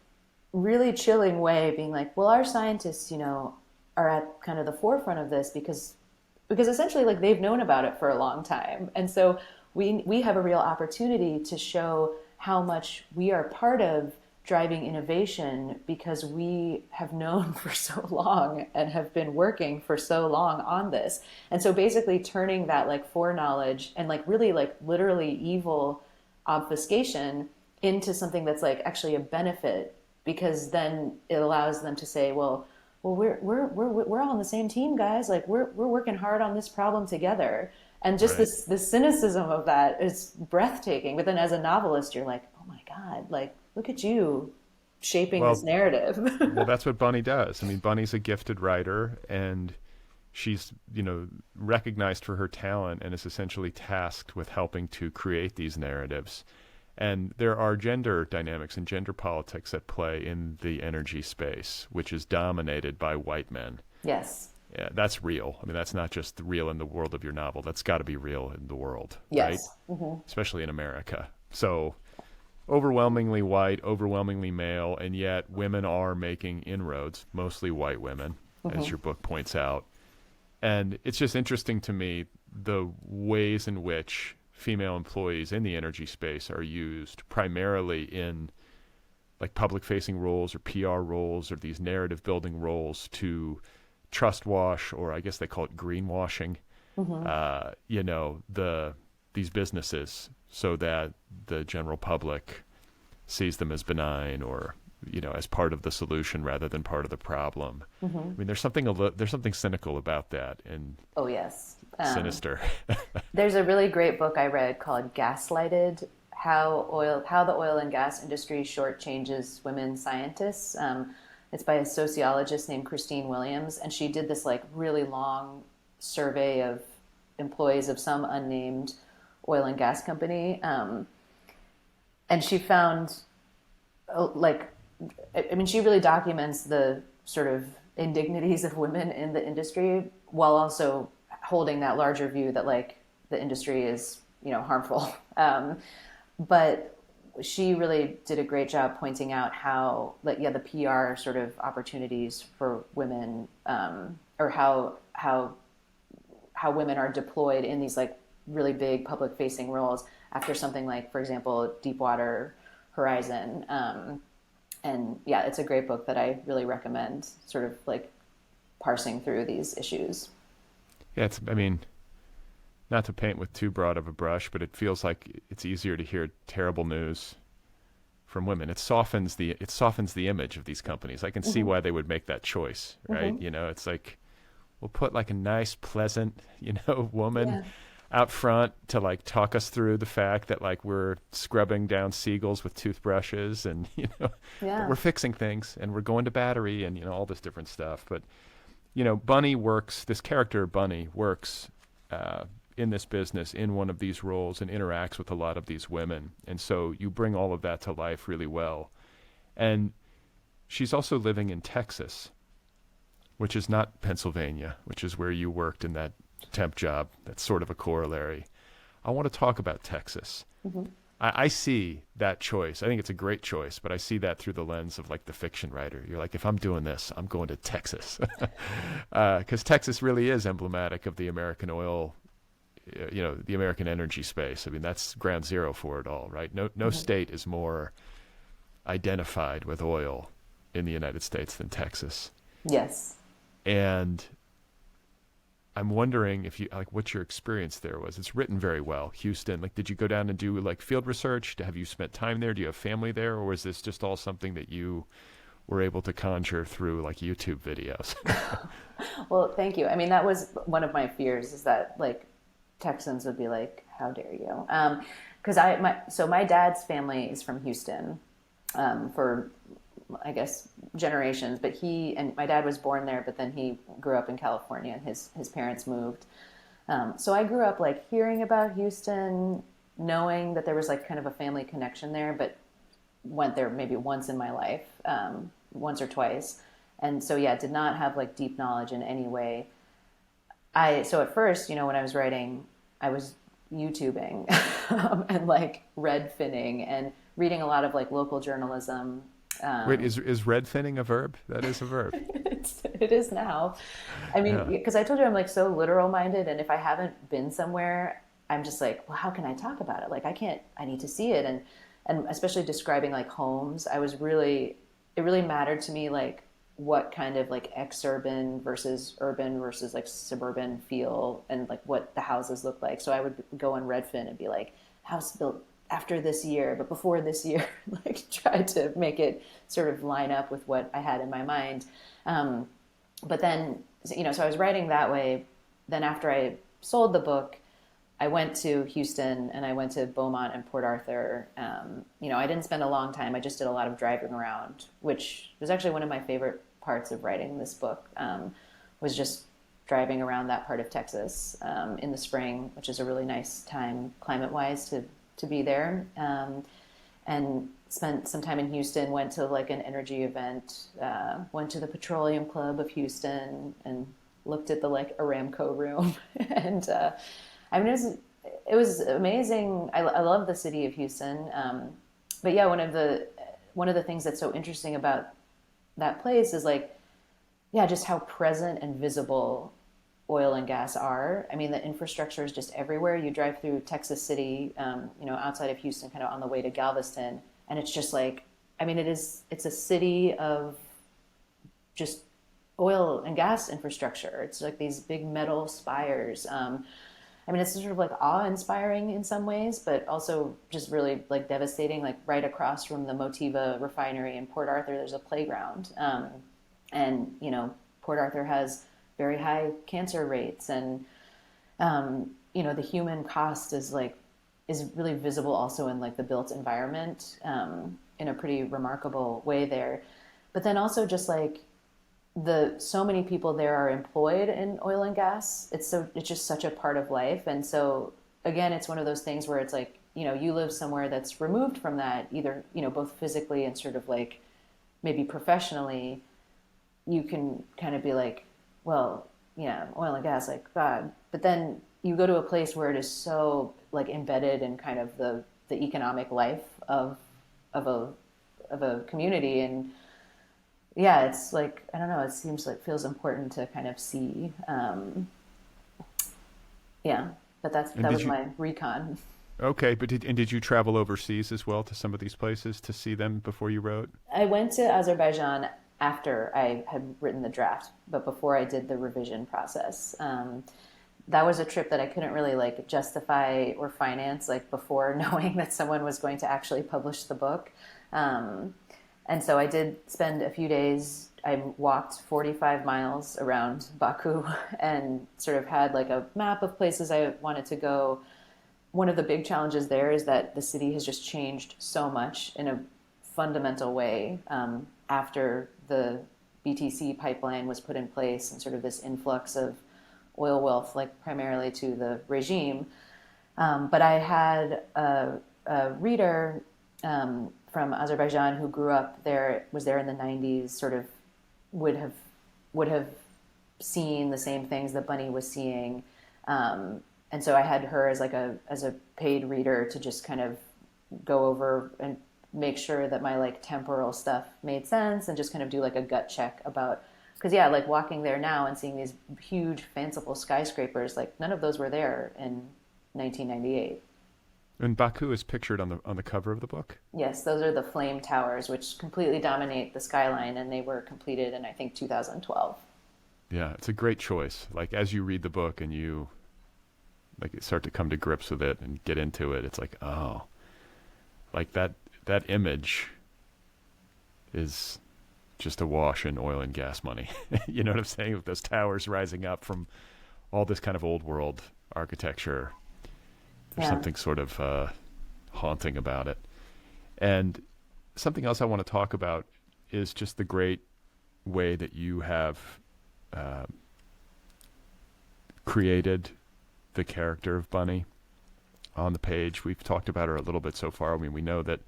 really chilling way, being like, well, our scientists, you know, are at kind of the forefront of this because essentially like they've known about it for a long time. And so we have a real opportunity to show how much we are part of driving innovation because we have known for so long and have been working for so long on this. And so basically turning that like foreknowledge and like really like literally evil obfuscation into something that's like actually a benefit, because then it allows them to say, well, we're all on the same team, guys. Like we're working hard on this problem together. And just Right. this cynicism of that is breathtaking. But then as a novelist, you're like, oh my God, like look at you shaping this narrative. Well, that's what Bunny does. I mean, Bunny's a gifted writer, and she's, you know, recognized for her talent and is essentially tasked with helping to create these narratives. And there are gender dynamics and gender politics at play in the energy space, which is dominated by white men. Yes. Yeah, that's real. I mean, that's not just real in the world of your novel. That's got to be real in the world, Yes. right? Mm-hmm. Especially in America. So overwhelmingly white, overwhelmingly male, and yet women are making inroads, mostly white women, as your book points out. And it's just interesting to me the ways in which female employees in the energy space are used primarily in like public facing roles or PR roles or these narrative building roles to trust wash, or I guess they call it greenwashing, you know, these businesses so that the general public sees them as benign or, you know, as part of the solution rather than part of the problem. I mean, there's something cynical about that and Oh, yes. sinister. There's a really great book I read called Gaslighted: how the oil and gas industry shortchanges women scientists. It's by a sociologist named Christine Williams, and she did this like really long survey of employees of some unnamed oil and gas company, and she found like, I mean, she really documents the sort of indignities of women in the industry while also holding that larger view that like the industry is, you know, harmful. But she really did a great job pointing out how, like, yeah, the PR sort of opportunities for women, or how women are deployed in these like really big public facing roles after something like, for example, Deepwater Horizon. And yeah, it's a great book that I really recommend, sort of like parsing through these issues. Yeah, I mean, not to paint with too broad of a brush, but it feels like it's easier to hear terrible news from women. It softens the image of these companies. I can see why they would make that choice, right? You know, it's like we'll put like a nice, pleasant, you know, woman out front to like talk us through the fact that like we're scrubbing down seagulls with toothbrushes and, you know, but we're fixing things and we're going to Battery and, you know, all this different stuff. But, you know, this character Bunny works in this business in one of these roles and interacts with a lot of these women. And so you bring all of that to life really well. And she's also living in Texas, which is not Pennsylvania, which is where you worked in that temp job. That's sort of a corollary. I want to talk about Texas. I see that choice. I think it's a great choice, but I see that through the lens of like the fiction writer. You're like, if I'm doing this, I'm going to Texas. Because Texas really is emblematic of the American oil, you know, the American energy space. I mean, that's ground zero for it all, right? No state is more identified with oil in the United States than Texas. Yes. And I'm wondering if you like what your experience there was. It's written very well. Houston, like, did you go down and do like field research? Have you spent time there? Do you have family there, or was this just all something that you were able to conjure through like YouTube videos? Well, thank you. I mean, that was one of my fears, is that like Texans would be like, "How dare you?" Because my dad's family is from Houston, for I guess generations, but my dad was born there, but then he grew up in California and his parents moved. So I grew up like hearing about Houston, knowing that there was like kind of a family connection there, but went there maybe once in my life, once or twice. And so, yeah, did not have like deep knowledge in any way. So at first, you know, when I was writing, I was YouTubing and like red finning and reading a lot of like local journalism. Wait, is red finning a verb? That is a verb. It is now. I mean, because I told you I'm like so literal minded, and if I haven't been somewhere, I'm just like, well, how can I talk about it? Like, I need to see it, and especially describing like homes, it really mattered to me like what kind of like exurban versus urban versus like suburban feel, and like what the houses look like. So I would go on Redfin and be like, house built after this year, but before this year, like try to make it sort of line up with what I had in my mind. But then, you know, so I was writing that way. Then after I sold the book, I went to Houston and I went to Beaumont and Port Arthur. You know, I didn't spend a long time. I just did a lot of driving around, which was actually one of my favorite parts of writing this book, was just driving around that part of Texas in the spring, which is a really nice time climate-wise to be there, and spent some time in Houston, went to like an energy event, went to the Petroleum Club of Houston and looked at the like Aramco room. And I mean, it was amazing. I love the city of Houston. But yeah, one of the things that's so interesting about that place is like, yeah, just how present and visible oil and gas are. I mean, the infrastructure is just everywhere. You drive through Texas City, you know, outside of Houston, kind of on the way to Galveston, and it's just like, I mean, it's a city of just oil and gas infrastructure. It's like these big metal spires. I mean, it's sort of like awe-inspiring in some ways, but also just really like devastating. Like right across from the Motiva refinery in Port Arthur, there's a playground, and you know, Port Arthur has very high cancer rates, and you know, the human cost is like is really visible also in like the built environment, in a pretty remarkable way there. But then also just like so many people there are employed in oil and gas. It's just such a part of life. And so again, it's one of those things where it's like, you live somewhere that's removed from that, either, both physically and sort of like maybe professionally. You can kind of be like, well, yeah, oil and gas, like God. But then you go to a place where it is so like embedded in kind of the economic life of a of a community. And yeah, it's like, I don't know, it seems like feels important to kind of see. Yeah, but And that did was you? my recon. Okay, but did you travel overseas as well to some of these places to see them before you wrote? I went to Azerbaijan after I had written the draft, but before I did the revision process. That was a trip that I couldn't really like justify or finance like before knowing that someone was going to actually publish the book. Um, and so I did spend a few days. I walked 45 miles around Baku and sort of had like a map of places I wanted to go. One of the big challenges there is that the city has just changed so much in a fundamental way, after the BTC pipeline was put in place and sort of this influx of oil wealth, like primarily to the regime. But I had a reader, from Azerbaijan who grew up there, was there in the 90s, sort of would have would have seen the same things that Bunny was seeing. And so I had her as like a paid reader to just kind of go over and make sure that my like temporal stuff made sense and just kind of do like a gut check about, because yeah, like walking there now and seeing these huge fanciful skyscrapers, like none of those were there in 1998. And Baku is pictured on the cover of the book. Yes, those are the flame towers, which completely dominate the skyline, and they were completed in I think 2012. Yeah, it's a great choice. Like as you read the book and you like start to come to grips with it and get into it, it's like, oh, like that image is just awash in oil and gas money. You know what I'm saying? With those towers rising up from all this kind of old world architecture, there's Yeah. something sort of haunting about it. And something else I want to talk about is just the great way that you have uh, created the character of Bunny on the page. We've talked about her a little bit so far. I mean, we know that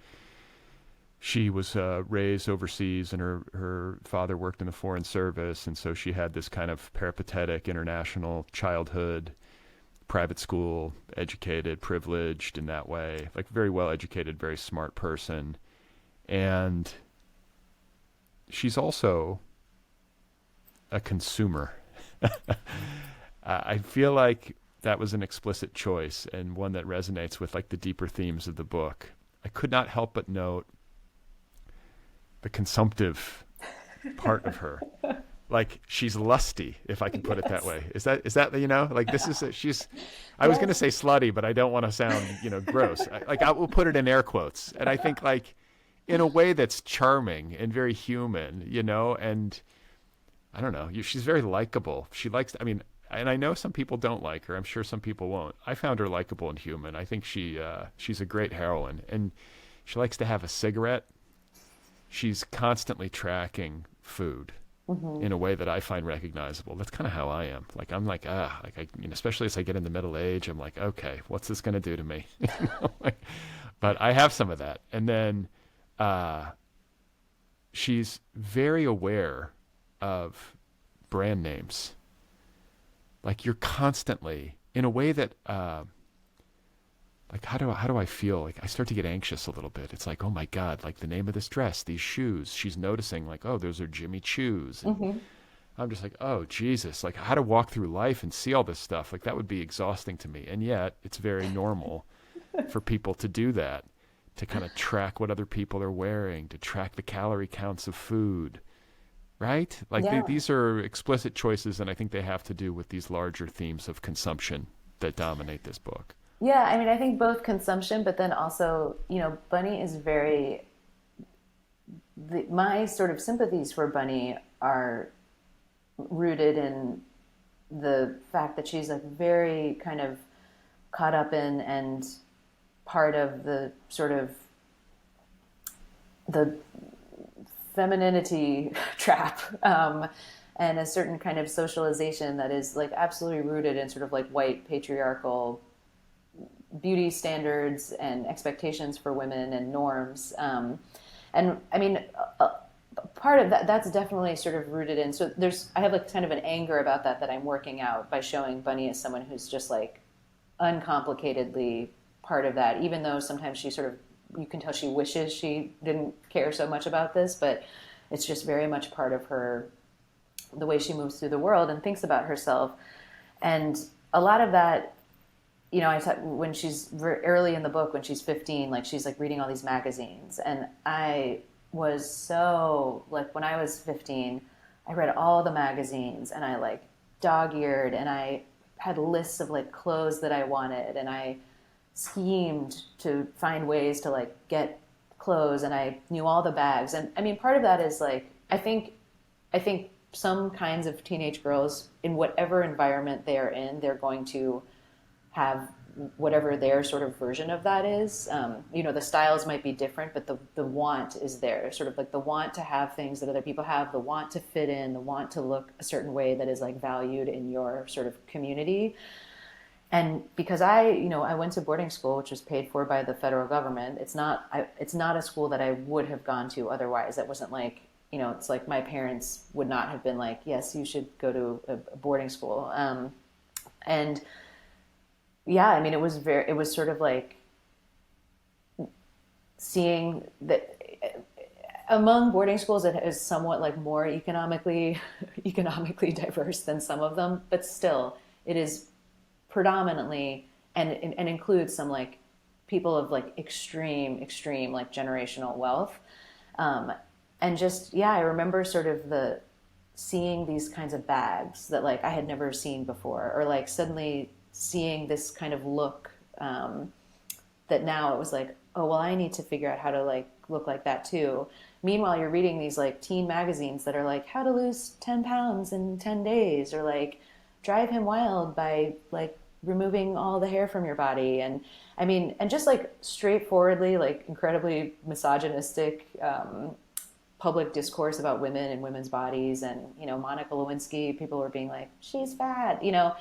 she was raised overseas and her father worked in the foreign service. And so she had this kind of peripatetic international childhood, private school, educated, privileged in that way, like very well educated, very smart person. And she's also a consumer. I feel like that was an explicit choice and one that resonates with like the deeper themes of the book. I could not help but note the consumptive part of her. Like she's lusty, if I can put it that way. Is that like this is she's. I was going to Yes. say slutty, but I don't want to sound gross. I will put it in air quotes, and I think like in a way that's charming and very human, and I don't know. She's very likable. She likes. I mean, and I know some people don't like her. I'm sure some people won't. I found her likable and human. I think she's a great heroine, and she likes to have a cigarette. She's constantly tracking food Hmm. in a way that I find recognizable. That's kind of how I am. Like I'm like especially as I get into middle age, I'm like, okay, what's this going to do to me? But I have some of that, and then she's very aware of brand names. Like you're constantly in a way that like how do I feel? Like I start to get anxious a little bit. It's like, oh my God, like the name of this dress, these shoes. She's noticing like, oh, those are Jimmy Choo's. And Hmm. I'm just like, oh Jesus, like how to walk through life and see all this stuff. Like that would be exhausting to me. And yet it's very normal for people to do that, to kind of track what other people are wearing, to track the calorie counts of food. Right? Like Yeah. these are explicit choices, and I think they have to do with these larger themes of consumption that dominate this book. Yeah, I mean, I think both consumption, but then also, Bunny is my sort of sympathies for Bunny are rooted in the fact that she's like very kind of caught up in and part of the sort of the femininity trap, and a certain kind of socialization that is like absolutely rooted in sort of like white patriarchal beauty standards and expectations for women and norms. And I mean, part of that, that's definitely sort of rooted in, so I have like kind of an anger about that I'm working out by showing Bunny as someone who's just like uncomplicatedly part of that, even though sometimes she sort of, you can tell she wishes she didn't care so much about this, but it's just very much part of her, the way she moves through the world and thinks about herself. And a lot of that, you know, when she's very early in the book, when she's 15, like she's like reading all these magazines. And I was so, like when I was 15, I read all the magazines and I like dog-eared and I had lists of like clothes that I wanted and I schemed to find ways to like get clothes and I knew all the bags. And I mean, part of that is like, I think some kinds of teenage girls in whatever environment they are in, they're going to have whatever their sort of version of that is. You know, the styles might be different, but the want is there, sort of like the want to have things that other people have, the want to fit in, the want to look a certain way that is like valued in your sort of community. And because I went to boarding school, which was paid for by the federal government, it's not a school that I would have gone to otherwise. That wasn't like, you know, it's like my parents would not have been like, yes, you should go to a boarding school. And yeah, I mean, it was sort of like seeing that among boarding schools, it is somewhat like more economically diverse than some of them, but still it is predominantly and includes some like people of like extreme like generational wealth. And just, yeah, I remember sort of seeing these kinds of bags that like I had never seen before, or like suddenly seeing this kind of look, that now it was like, oh, well, I need to figure out how to like look like that too. Meanwhile, you're reading these like teen magazines that are like how to lose 10 pounds in 10 days, or like drive him wild by like removing all the hair from your body. And I mean, and just like straightforwardly, like incredibly misogynistic, public discourse about women and women's bodies. And, you know, Monica Lewinsky, people were being like, she's fat, you know.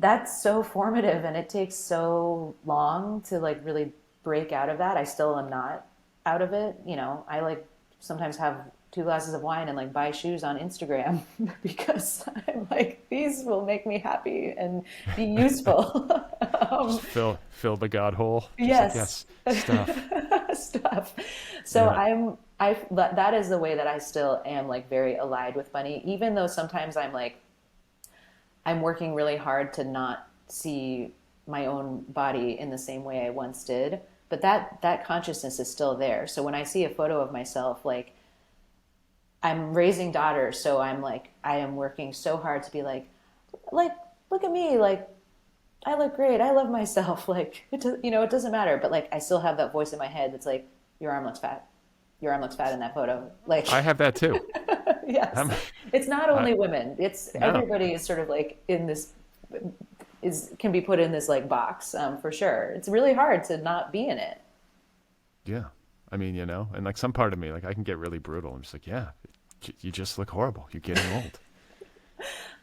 That's so formative, and it takes so long to like really break out of that. I still am not out of it. You know, I like sometimes have 2 glasses of wine and like buy shoes on Instagram because I'm like, these will make me happy and be useful. Just fill the God hole. Just Yes. like, yes, stuff. Stuff. So Yeah. that is the way that I still am like very allied with Bunny, even though sometimes I'm working really hard to not see my own body in the same way I once did. But that consciousness is still there. So when I see a photo of myself, like I'm raising daughters, so I'm like, I am working so hard to be like, look at me, like I look great, I love myself, like it doesn't matter. But like I still have that voice in my head that's like, your arm looks fat. Your arm looks fat in that photo. Like I have that too. yes, it's not only women. It's no. Everybody is sort of like in this can be put in this like box, for sure. It's really hard to not be in it. Yeah. I mean, you know, and like some part of me, like I can get really brutal. I'm just like, yeah, you just look horrible. You're getting old.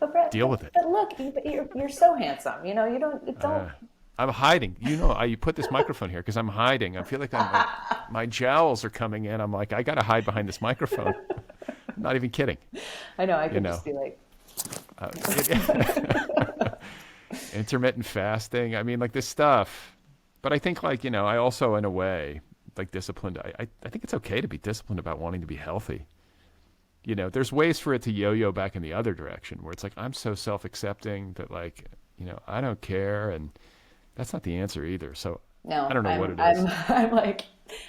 But Brett, Deal with it. But look, you're so handsome. You know, you don't. I'm hiding. You know, you put this microphone here because I'm hiding. I feel like my jowls are coming in. I'm like, I got to hide behind this microphone. I'm not even kidding. I know. I could just be like. Intermittent fasting. I mean, like this stuff. But I think, like, you know, I also, in a way, like disciplined. I think it's okay to be disciplined about wanting to be healthy. You know, there's ways for it to yo-yo back in the other direction where it's like, I'm so self-accepting that, like, you know, I don't care. And that's not the answer either. So no, I don't know what it is. I'm like,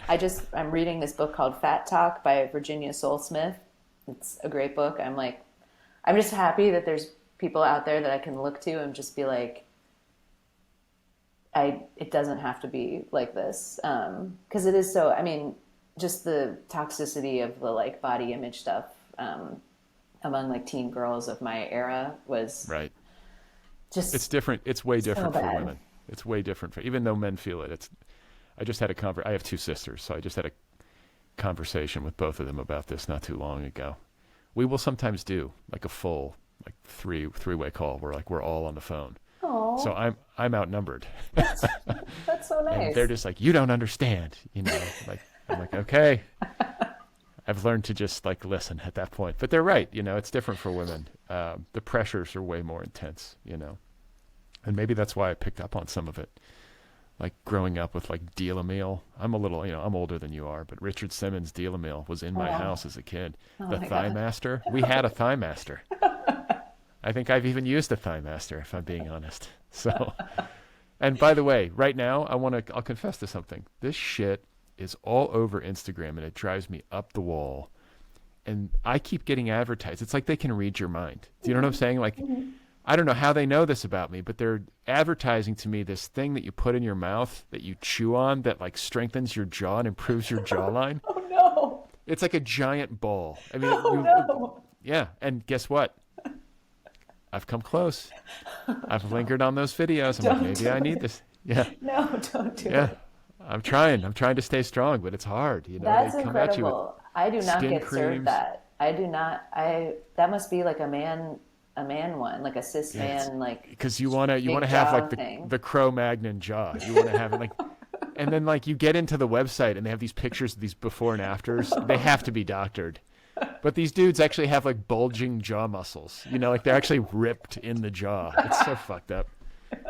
I'm reading this book called Fat Talk by Virginia Soulsmith. It's a great book. I'm just happy that there's people out there that I can look to and just be like, it doesn't have to be like this. 'Cause it is so, I mean, just the toxicity of the like body image stuff, among like teen girls of my era was right. just, it's different. It's way different so for bad. women. It's way different. Even though men feel it, I just had I have 2 sisters, so I just had a conversation with both of them about this not too long ago. We will sometimes do like a full like three-way call where like we're all on the phone. Oh, So I'm outnumbered. that's so nice. And they're just like, you don't understand, like I'm like, okay. I've learned to just like listen at that point. But they're right, it's different for women. The pressures are way more intense, And maybe that's why I picked up on some of it. Like growing up with like Deal a Meal. I'm a little, I'm older than you are, but Richard Simmons' Deal a Meal was in my house as a kid. The Thigh Master. We had a Thigh Master. I think I've even used a Thigh Master, if I'm being honest. So, and by the way, right now, I'll confess to something. This shit is all over Instagram and it drives me up the wall. And I keep getting advertised. It's like they can read your mind. Do you know what I'm saying? Like, I don't know how they know this about me, but they're advertising to me this thing that you put in your mouth that you chew on that like strengthens your jaw and improves your jawline. Oh no. It's like a giant ball. I mean, no. Yeah. And guess what? I've come close. I've lingered on those videos. I'm like, maybe I need this. Yeah. No, don't do it. I'm trying to stay strong, but it's hard. That's they come at you with incredible. I do not get creams. served that. I do not. That must be like a man one, like a cis man, like, because you want to have like the Cro-Magnon jaw. You want to have it like, and then like you get into the website and they have these pictures of these before and afters. They have to be doctored. But these dudes actually have like bulging jaw muscles, like they're actually ripped in the jaw. It's so fucked up.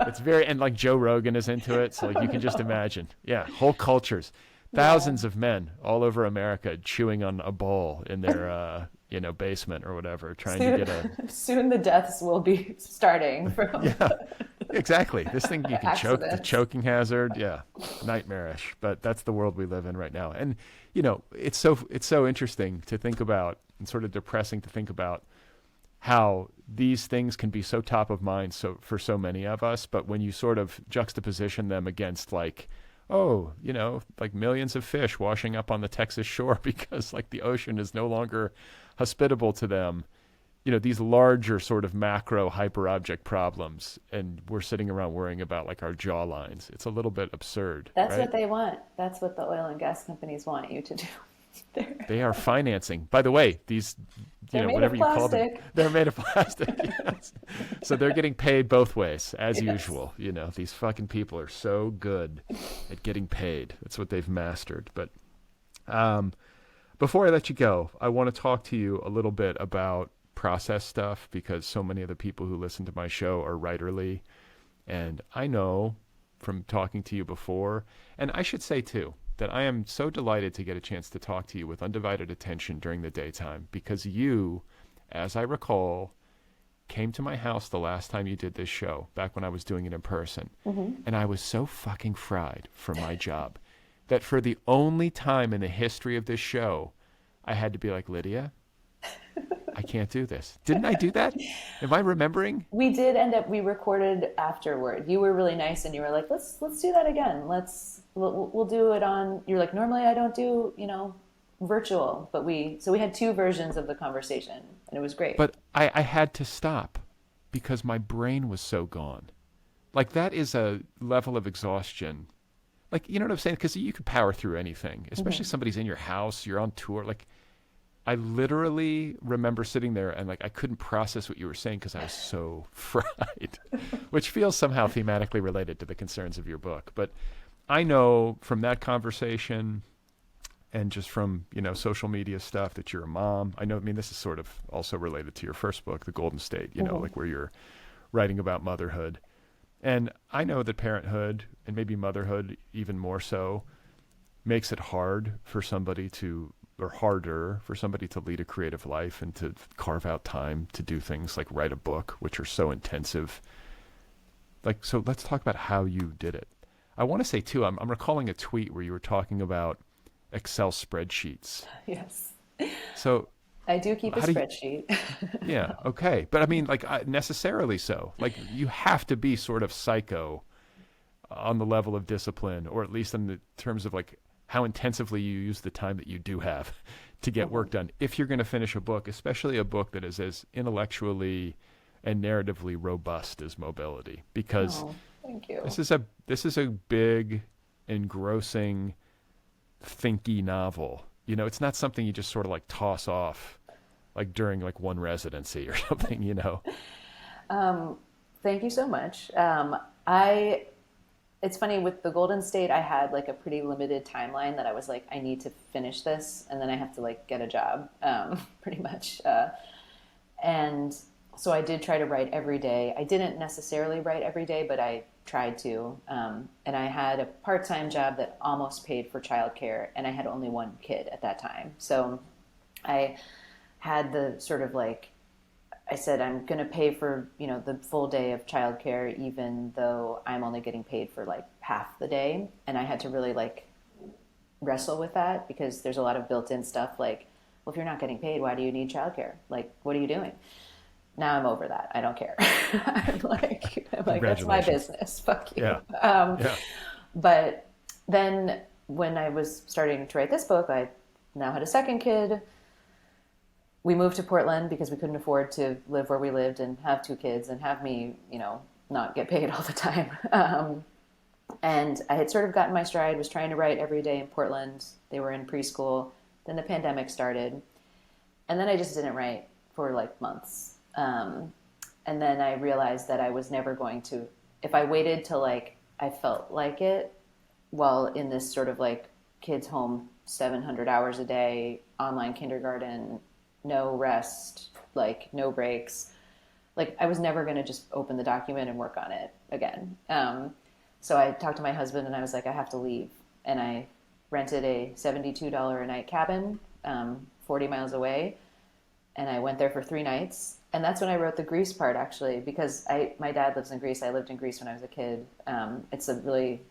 It's and like Joe Rogan is into it. So like you can just imagine. Yeah. Whole cultures, thousands of men all over America chewing on a ball in their, basement or whatever, trying to get a. Soon the deaths will be starting from. Yeah, exactly. This thing you can choke, the choking hazard. Yeah. Nightmarish, but that's the world we live in right now. And, it's so interesting to think about and sort of depressing to think about how these things can be so top of mind for so many of us. But when you sort of juxtaposition them against like, like millions of fish washing up on the Texas shore because like the ocean is no longer hospitable to them, these larger sort of macro hyper object problems, and we're sitting around worrying about like our jawlines. It's a little bit absurd. That's right? what they want. That's what the oil and gas companies want you to do. They are financing. By the way, these, whatever you call them, they're made of plastic. Yes. So they're getting paid both ways, as usual. These fucking people are so good at getting paid. That's what they've mastered. But before I let you go, I want to talk to you a little bit about process stuff, because so many of the people who listen to my show are writerly. And I know from talking to you before, and I should say too, that I am so delighted to get a chance to talk to you with undivided attention during the daytime, because you, as I recall, came to my house the last time you did this show, back when I was doing it in person. Mm-hmm. And I was so fucking fried from my job that for the only time in the history of this show, I had to be like, Lydia, I can't do this. Didn't I do that? Am I remembering? We did we recorded afterward. You were really nice and you were like, let's do that again. We'll do it on, you're like, normally I don't do, virtual, but we had 2 versions of the conversation and it was great. But I had to stop because my brain was so gone. Like that is a level of exhaustion. Like, you know what I'm saying? Because you could power through anything, especially somebody's in your house, you're on tour. Like, I literally remember sitting there and like I couldn't process what you were saying because I was so fried, which feels somehow thematically related to the concerns of your book. But I know from that conversation and just from, social media stuff that you're a mom. This is sort of also related to your first book, The Golden State, like where you're writing about motherhood. And I know that parenthood, and maybe motherhood even more so, makes it harder for somebody to lead a creative life and to carve out time to do things like write a book, which are so intensive. Like, so let's talk about how you did it. I want to say too, I'm recalling a tweet where you were talking about Excel spreadsheets. Yes. So I do keep a spreadsheet. Yeah. Okay. But necessarily so. Like you have to be sort of psycho on the level of discipline, or at least in the terms of like how intensively you use the time that you do have to get work done. If you're going to finish a book, especially a book that is as intellectually and narratively robust as Mobility, because Thank you. This is a big, engrossing, thinky novel. You know, it's not something you just sort of like toss off like during like one residency or something, you know. Thank you so much. I it's funny with the Golden State, I had like a pretty limited timeline that I was like, I need to finish this, and then I have to like get a job, pretty much. And so I did try to write every day. I didn't necessarily write every day, but I tried to. And I had a part-time job that almost paid for childcare, and I had only one kid at that time. So I had the sort of like, I said, I'm going to pay for, the full day of childcare, even though I'm only getting paid for like half the day. And I had to really like wrestle with that because there's a lot of built-in stuff like, well, if you're not getting paid, why do you need childcare? Like, what are you doing? Now I'm over that. I don't care. I'm like, that's my business. Fuck you. Yeah. Yeah. But then when I was starting to write this book, I now had a second kid. We moved to Portland because we couldn't afford to live where we lived and have two kids and have me, not get paid all the time. And I had sort of gotten my stride, was trying to write every day in Portland. They were in preschool. Then the pandemic started. And then I just didn't write for like months. And then I realized that I was never going to, if I waited till like I felt like it, while in this sort of like kids home 700 hours a day, online kindergarten, no rest, like no breaks, like I was never going to just open the document and work on it again. So I talked to my husband and I was like, I have to leave. And I rented a $72 a night cabin, 40 miles away. And I went there for 3 nights. And that's when I wrote the Greece part, actually, because my dad lives in Greece. I lived in Greece when I was a kid. It's a really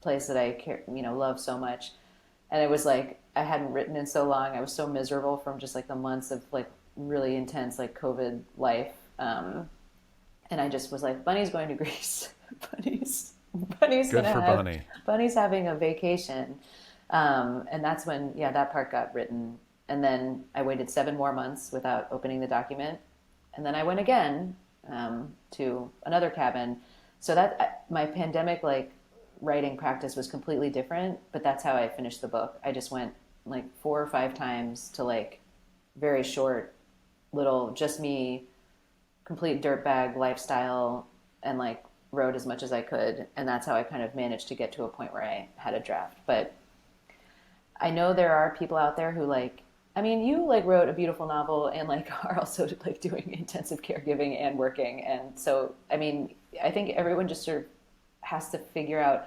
place that I love so much. And it was like, I hadn't written in so long. I was so miserable from just like the months of like really intense like COVID life. And I just was like, Bunny's going to Greece. Bunny's Good gonna for have, Bunny. Bunny's having a vacation. And that's when, that part got written. And then I waited 7 more months without opening the document. And then I went again to another cabin. So that my pandemic like writing practice was completely different, but that's how I finished the book. I just went like 4 or 5 times to like very short little, just me, complete dirtbag lifestyle, and like wrote as much as I could. And that's how I kind of managed to get to a point where I had a draft. But I know there are people out there who like, I mean, you like wrote a beautiful novel and like are also like doing intensive caregiving and working. And so, I mean, I think everyone just sort of has to figure out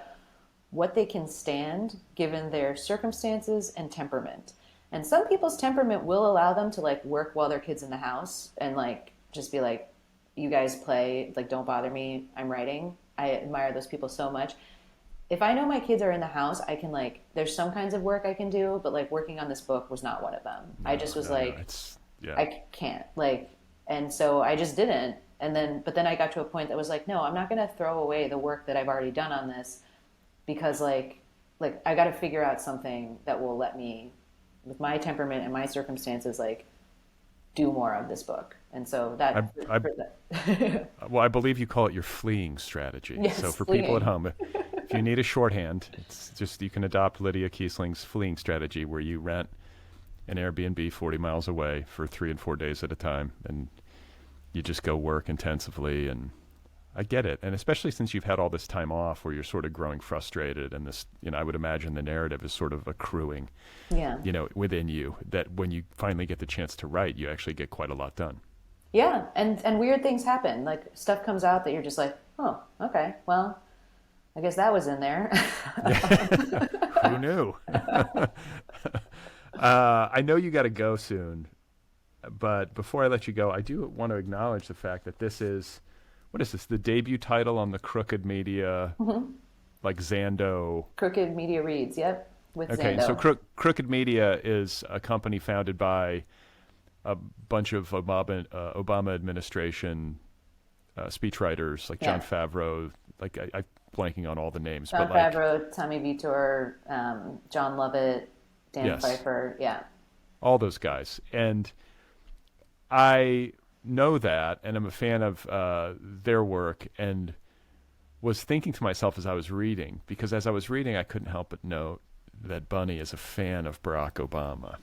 what they can stand given their circumstances and temperament. And some people's temperament will allow them to like work while their kid's in the house and like just be like, you guys play, like don't bother me, I'm writing. I admire those people so much. If I know my kids are in the house, I can like, there's some kinds of work I can do, but like working on this book was not one of them. I just was I can't like, and so I just didn't. But then I got to a point that was like, no, I'm not going to throw away the work that I've already done on this because like I got to figure out something that will let me, with my temperament and my circumstances, like do more of this book. And so that, well, I believe you call it your fleeing strategy. Yes, so for fleeing. people at home, if you need a shorthand, it's just you can adopt Lydia Kiesling's fleeing strategy, where you rent an Airbnb 40 miles away for 3 and 4 days at a time, and you just go work intensively. And I get it, and especially since you've had all this time off, where you're sort of growing frustrated, and this, I would imagine the narrative is sort of accruing, within you. That when you finally get the chance to write, you actually get quite a lot done. Yeah, and weird things happen. Like stuff comes out that you're just like, oh, okay, well, I guess that was in there. Who knew? I know you got to go soon, but before I let you go, I do want to acknowledge the fact that this is, what is this? The debut title on the Crooked Media, like Zando. Crooked Media Reads, yep, with Zando. So Crooked Media is a company founded by a bunch of Obama administration speechwriters, like John Favreau, like I'm blanking on all the names. John but like, Favreau, Tommy Vitor, John Lovett, Dan Pfeiffer, all those guys. And I know that, and I'm a fan of their work, and was thinking to myself as I was reading, because as I was reading, I couldn't help but note that Bunny is a fan of Barack Obama.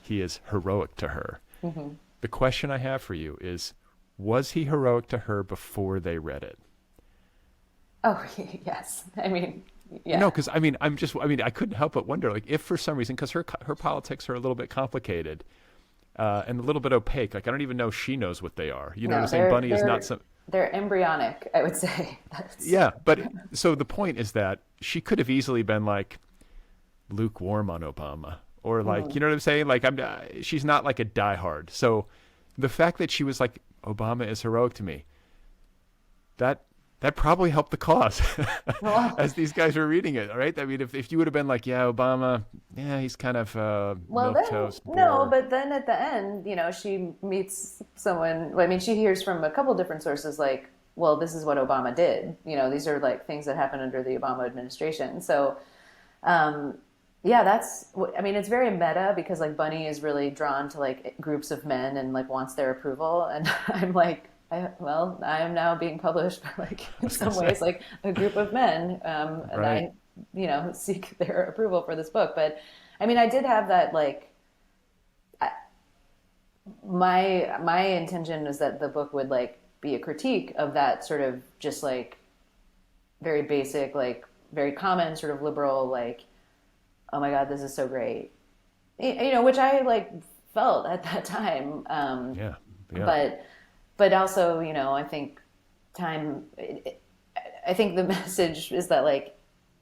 He is heroic to her. Mm-hmm. The question I have for you is, was he heroic to her before they read it? Oh, yes. I mean, yeah. No, because I mean, I couldn't help but wonder, like, if for some reason, because her politics are a little bit complicated and a little bit opaque. Like, I don't even know she knows what they are. You know No, what I'm saying? Bunny is not some. They're embryonic, I would say. Yeah, but so the point is that she could have easily been like lukewarm on Obama, or like, you know what I'm saying? Like, she's not like a diehard. So the fact that she was like, Obama is heroic to me, that probably helped the cause as these guys were reading it, right? I mean, if you would have been like, yeah, Obama, yeah, he's kind of milquetoast. No, but then at the end, you know, she meets someone. I mean, she hears from a couple different sources, like, well, this is what Obama did. You know, these are like things that happened under the Obama administration. So, yeah, I mean, it's very meta because like Bunny is really drawn to like groups of men and like wants their approval, and I'm like, I am now being published by like in some ways like a group of men, and right. I, you know, seek their approval for this book. But I mean, I did have that like, my intention was that the book would like be a critique of that sort of just like very basic, like very common sort of liberal, like, oh my God, this is so great, you know, which I like felt at that time. Yeah. But also, you know, I think I think the message is that like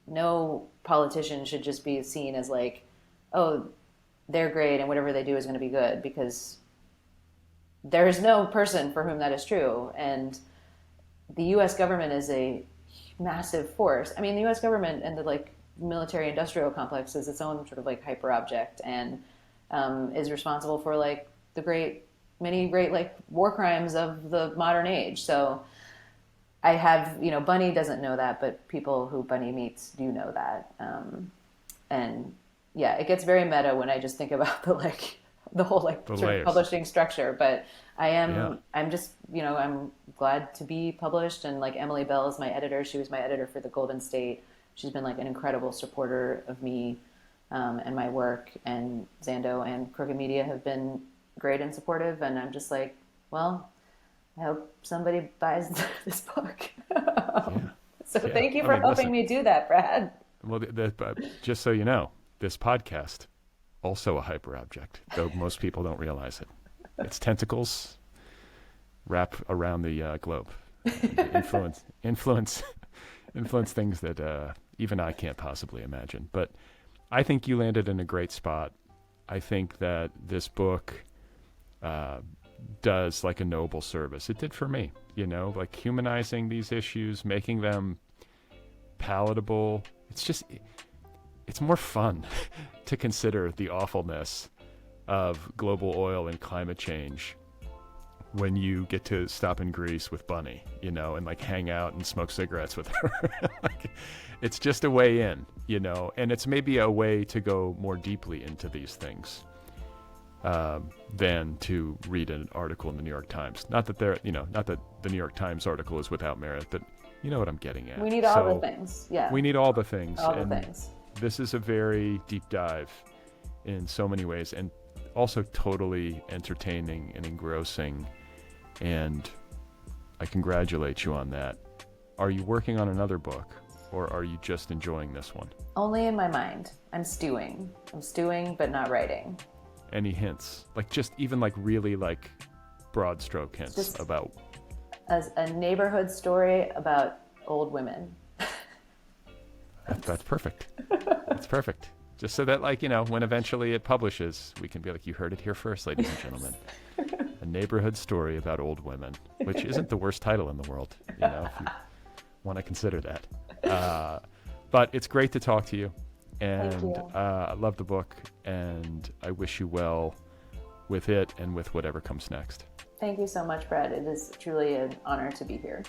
no politician should just be seen as like, oh, they're great and whatever they do is going to be good, because there is no person for whom that is true. And the U.S. government is a massive force. I mean, the U.S. government and the like military industrial complex is its own sort of like hyper object, and is responsible for like many great like war crimes of the modern age. So I have, you know, Bunny doesn't know that, but people who Bunny meets do know that. And yeah, it gets very meta when I just think about the whole like sort of publishing structure. But I'm just, you know, I'm glad to be published. And like Emily Bell is my editor. She was my editor for the Golden State. She's been like an incredible supporter of me and my work. And Zando and Crooked Media have been great and supportive, and I'm just like, well, I hope somebody buys this book. Thank you for helping me do that, Brad. Well, just so you know, this podcast also a hyper object, though most people don't realize it. Its tentacles wrap around the globe, influence things that even I can't possibly imagine. But I think you landed in a great spot. I think that this book does like a noble service. It did for me, you know, like humanizing these issues, making them palatable. It's more fun to consider the awfulness of global oil and climate change when you get to stop in Greece with Bunny, you know, and like hang out and smoke cigarettes with her. Like, it's just a way in, you know, and it's maybe a way to go more deeply into these things than to read an article in the New York Times. Not that the New York Times article is without merit, but you know what I'm getting at. We need all the things. Yeah. We need all the things. All the things. This is a very deep dive in so many ways, and also totally entertaining and engrossing. And I congratulate you on that. Are you working on another book, or are you just enjoying this one? Only in my mind. I'm stewing, but not writing. Any hints? Like just even like really like broad stroke hints just about a neighborhood story about old women. That's perfect. That's perfect. Just so that, like, you know, when eventually it publishes, we can be like, you heard it here first, ladies and gentlemen. A neighborhood story about old women, which isn't the worst title in the world, you know, if you want to consider that. But it's great to talk to you. And I love the book, and I wish you well with it and with whatever comes next. Thank you so much, Brad. It is truly an honor to be here.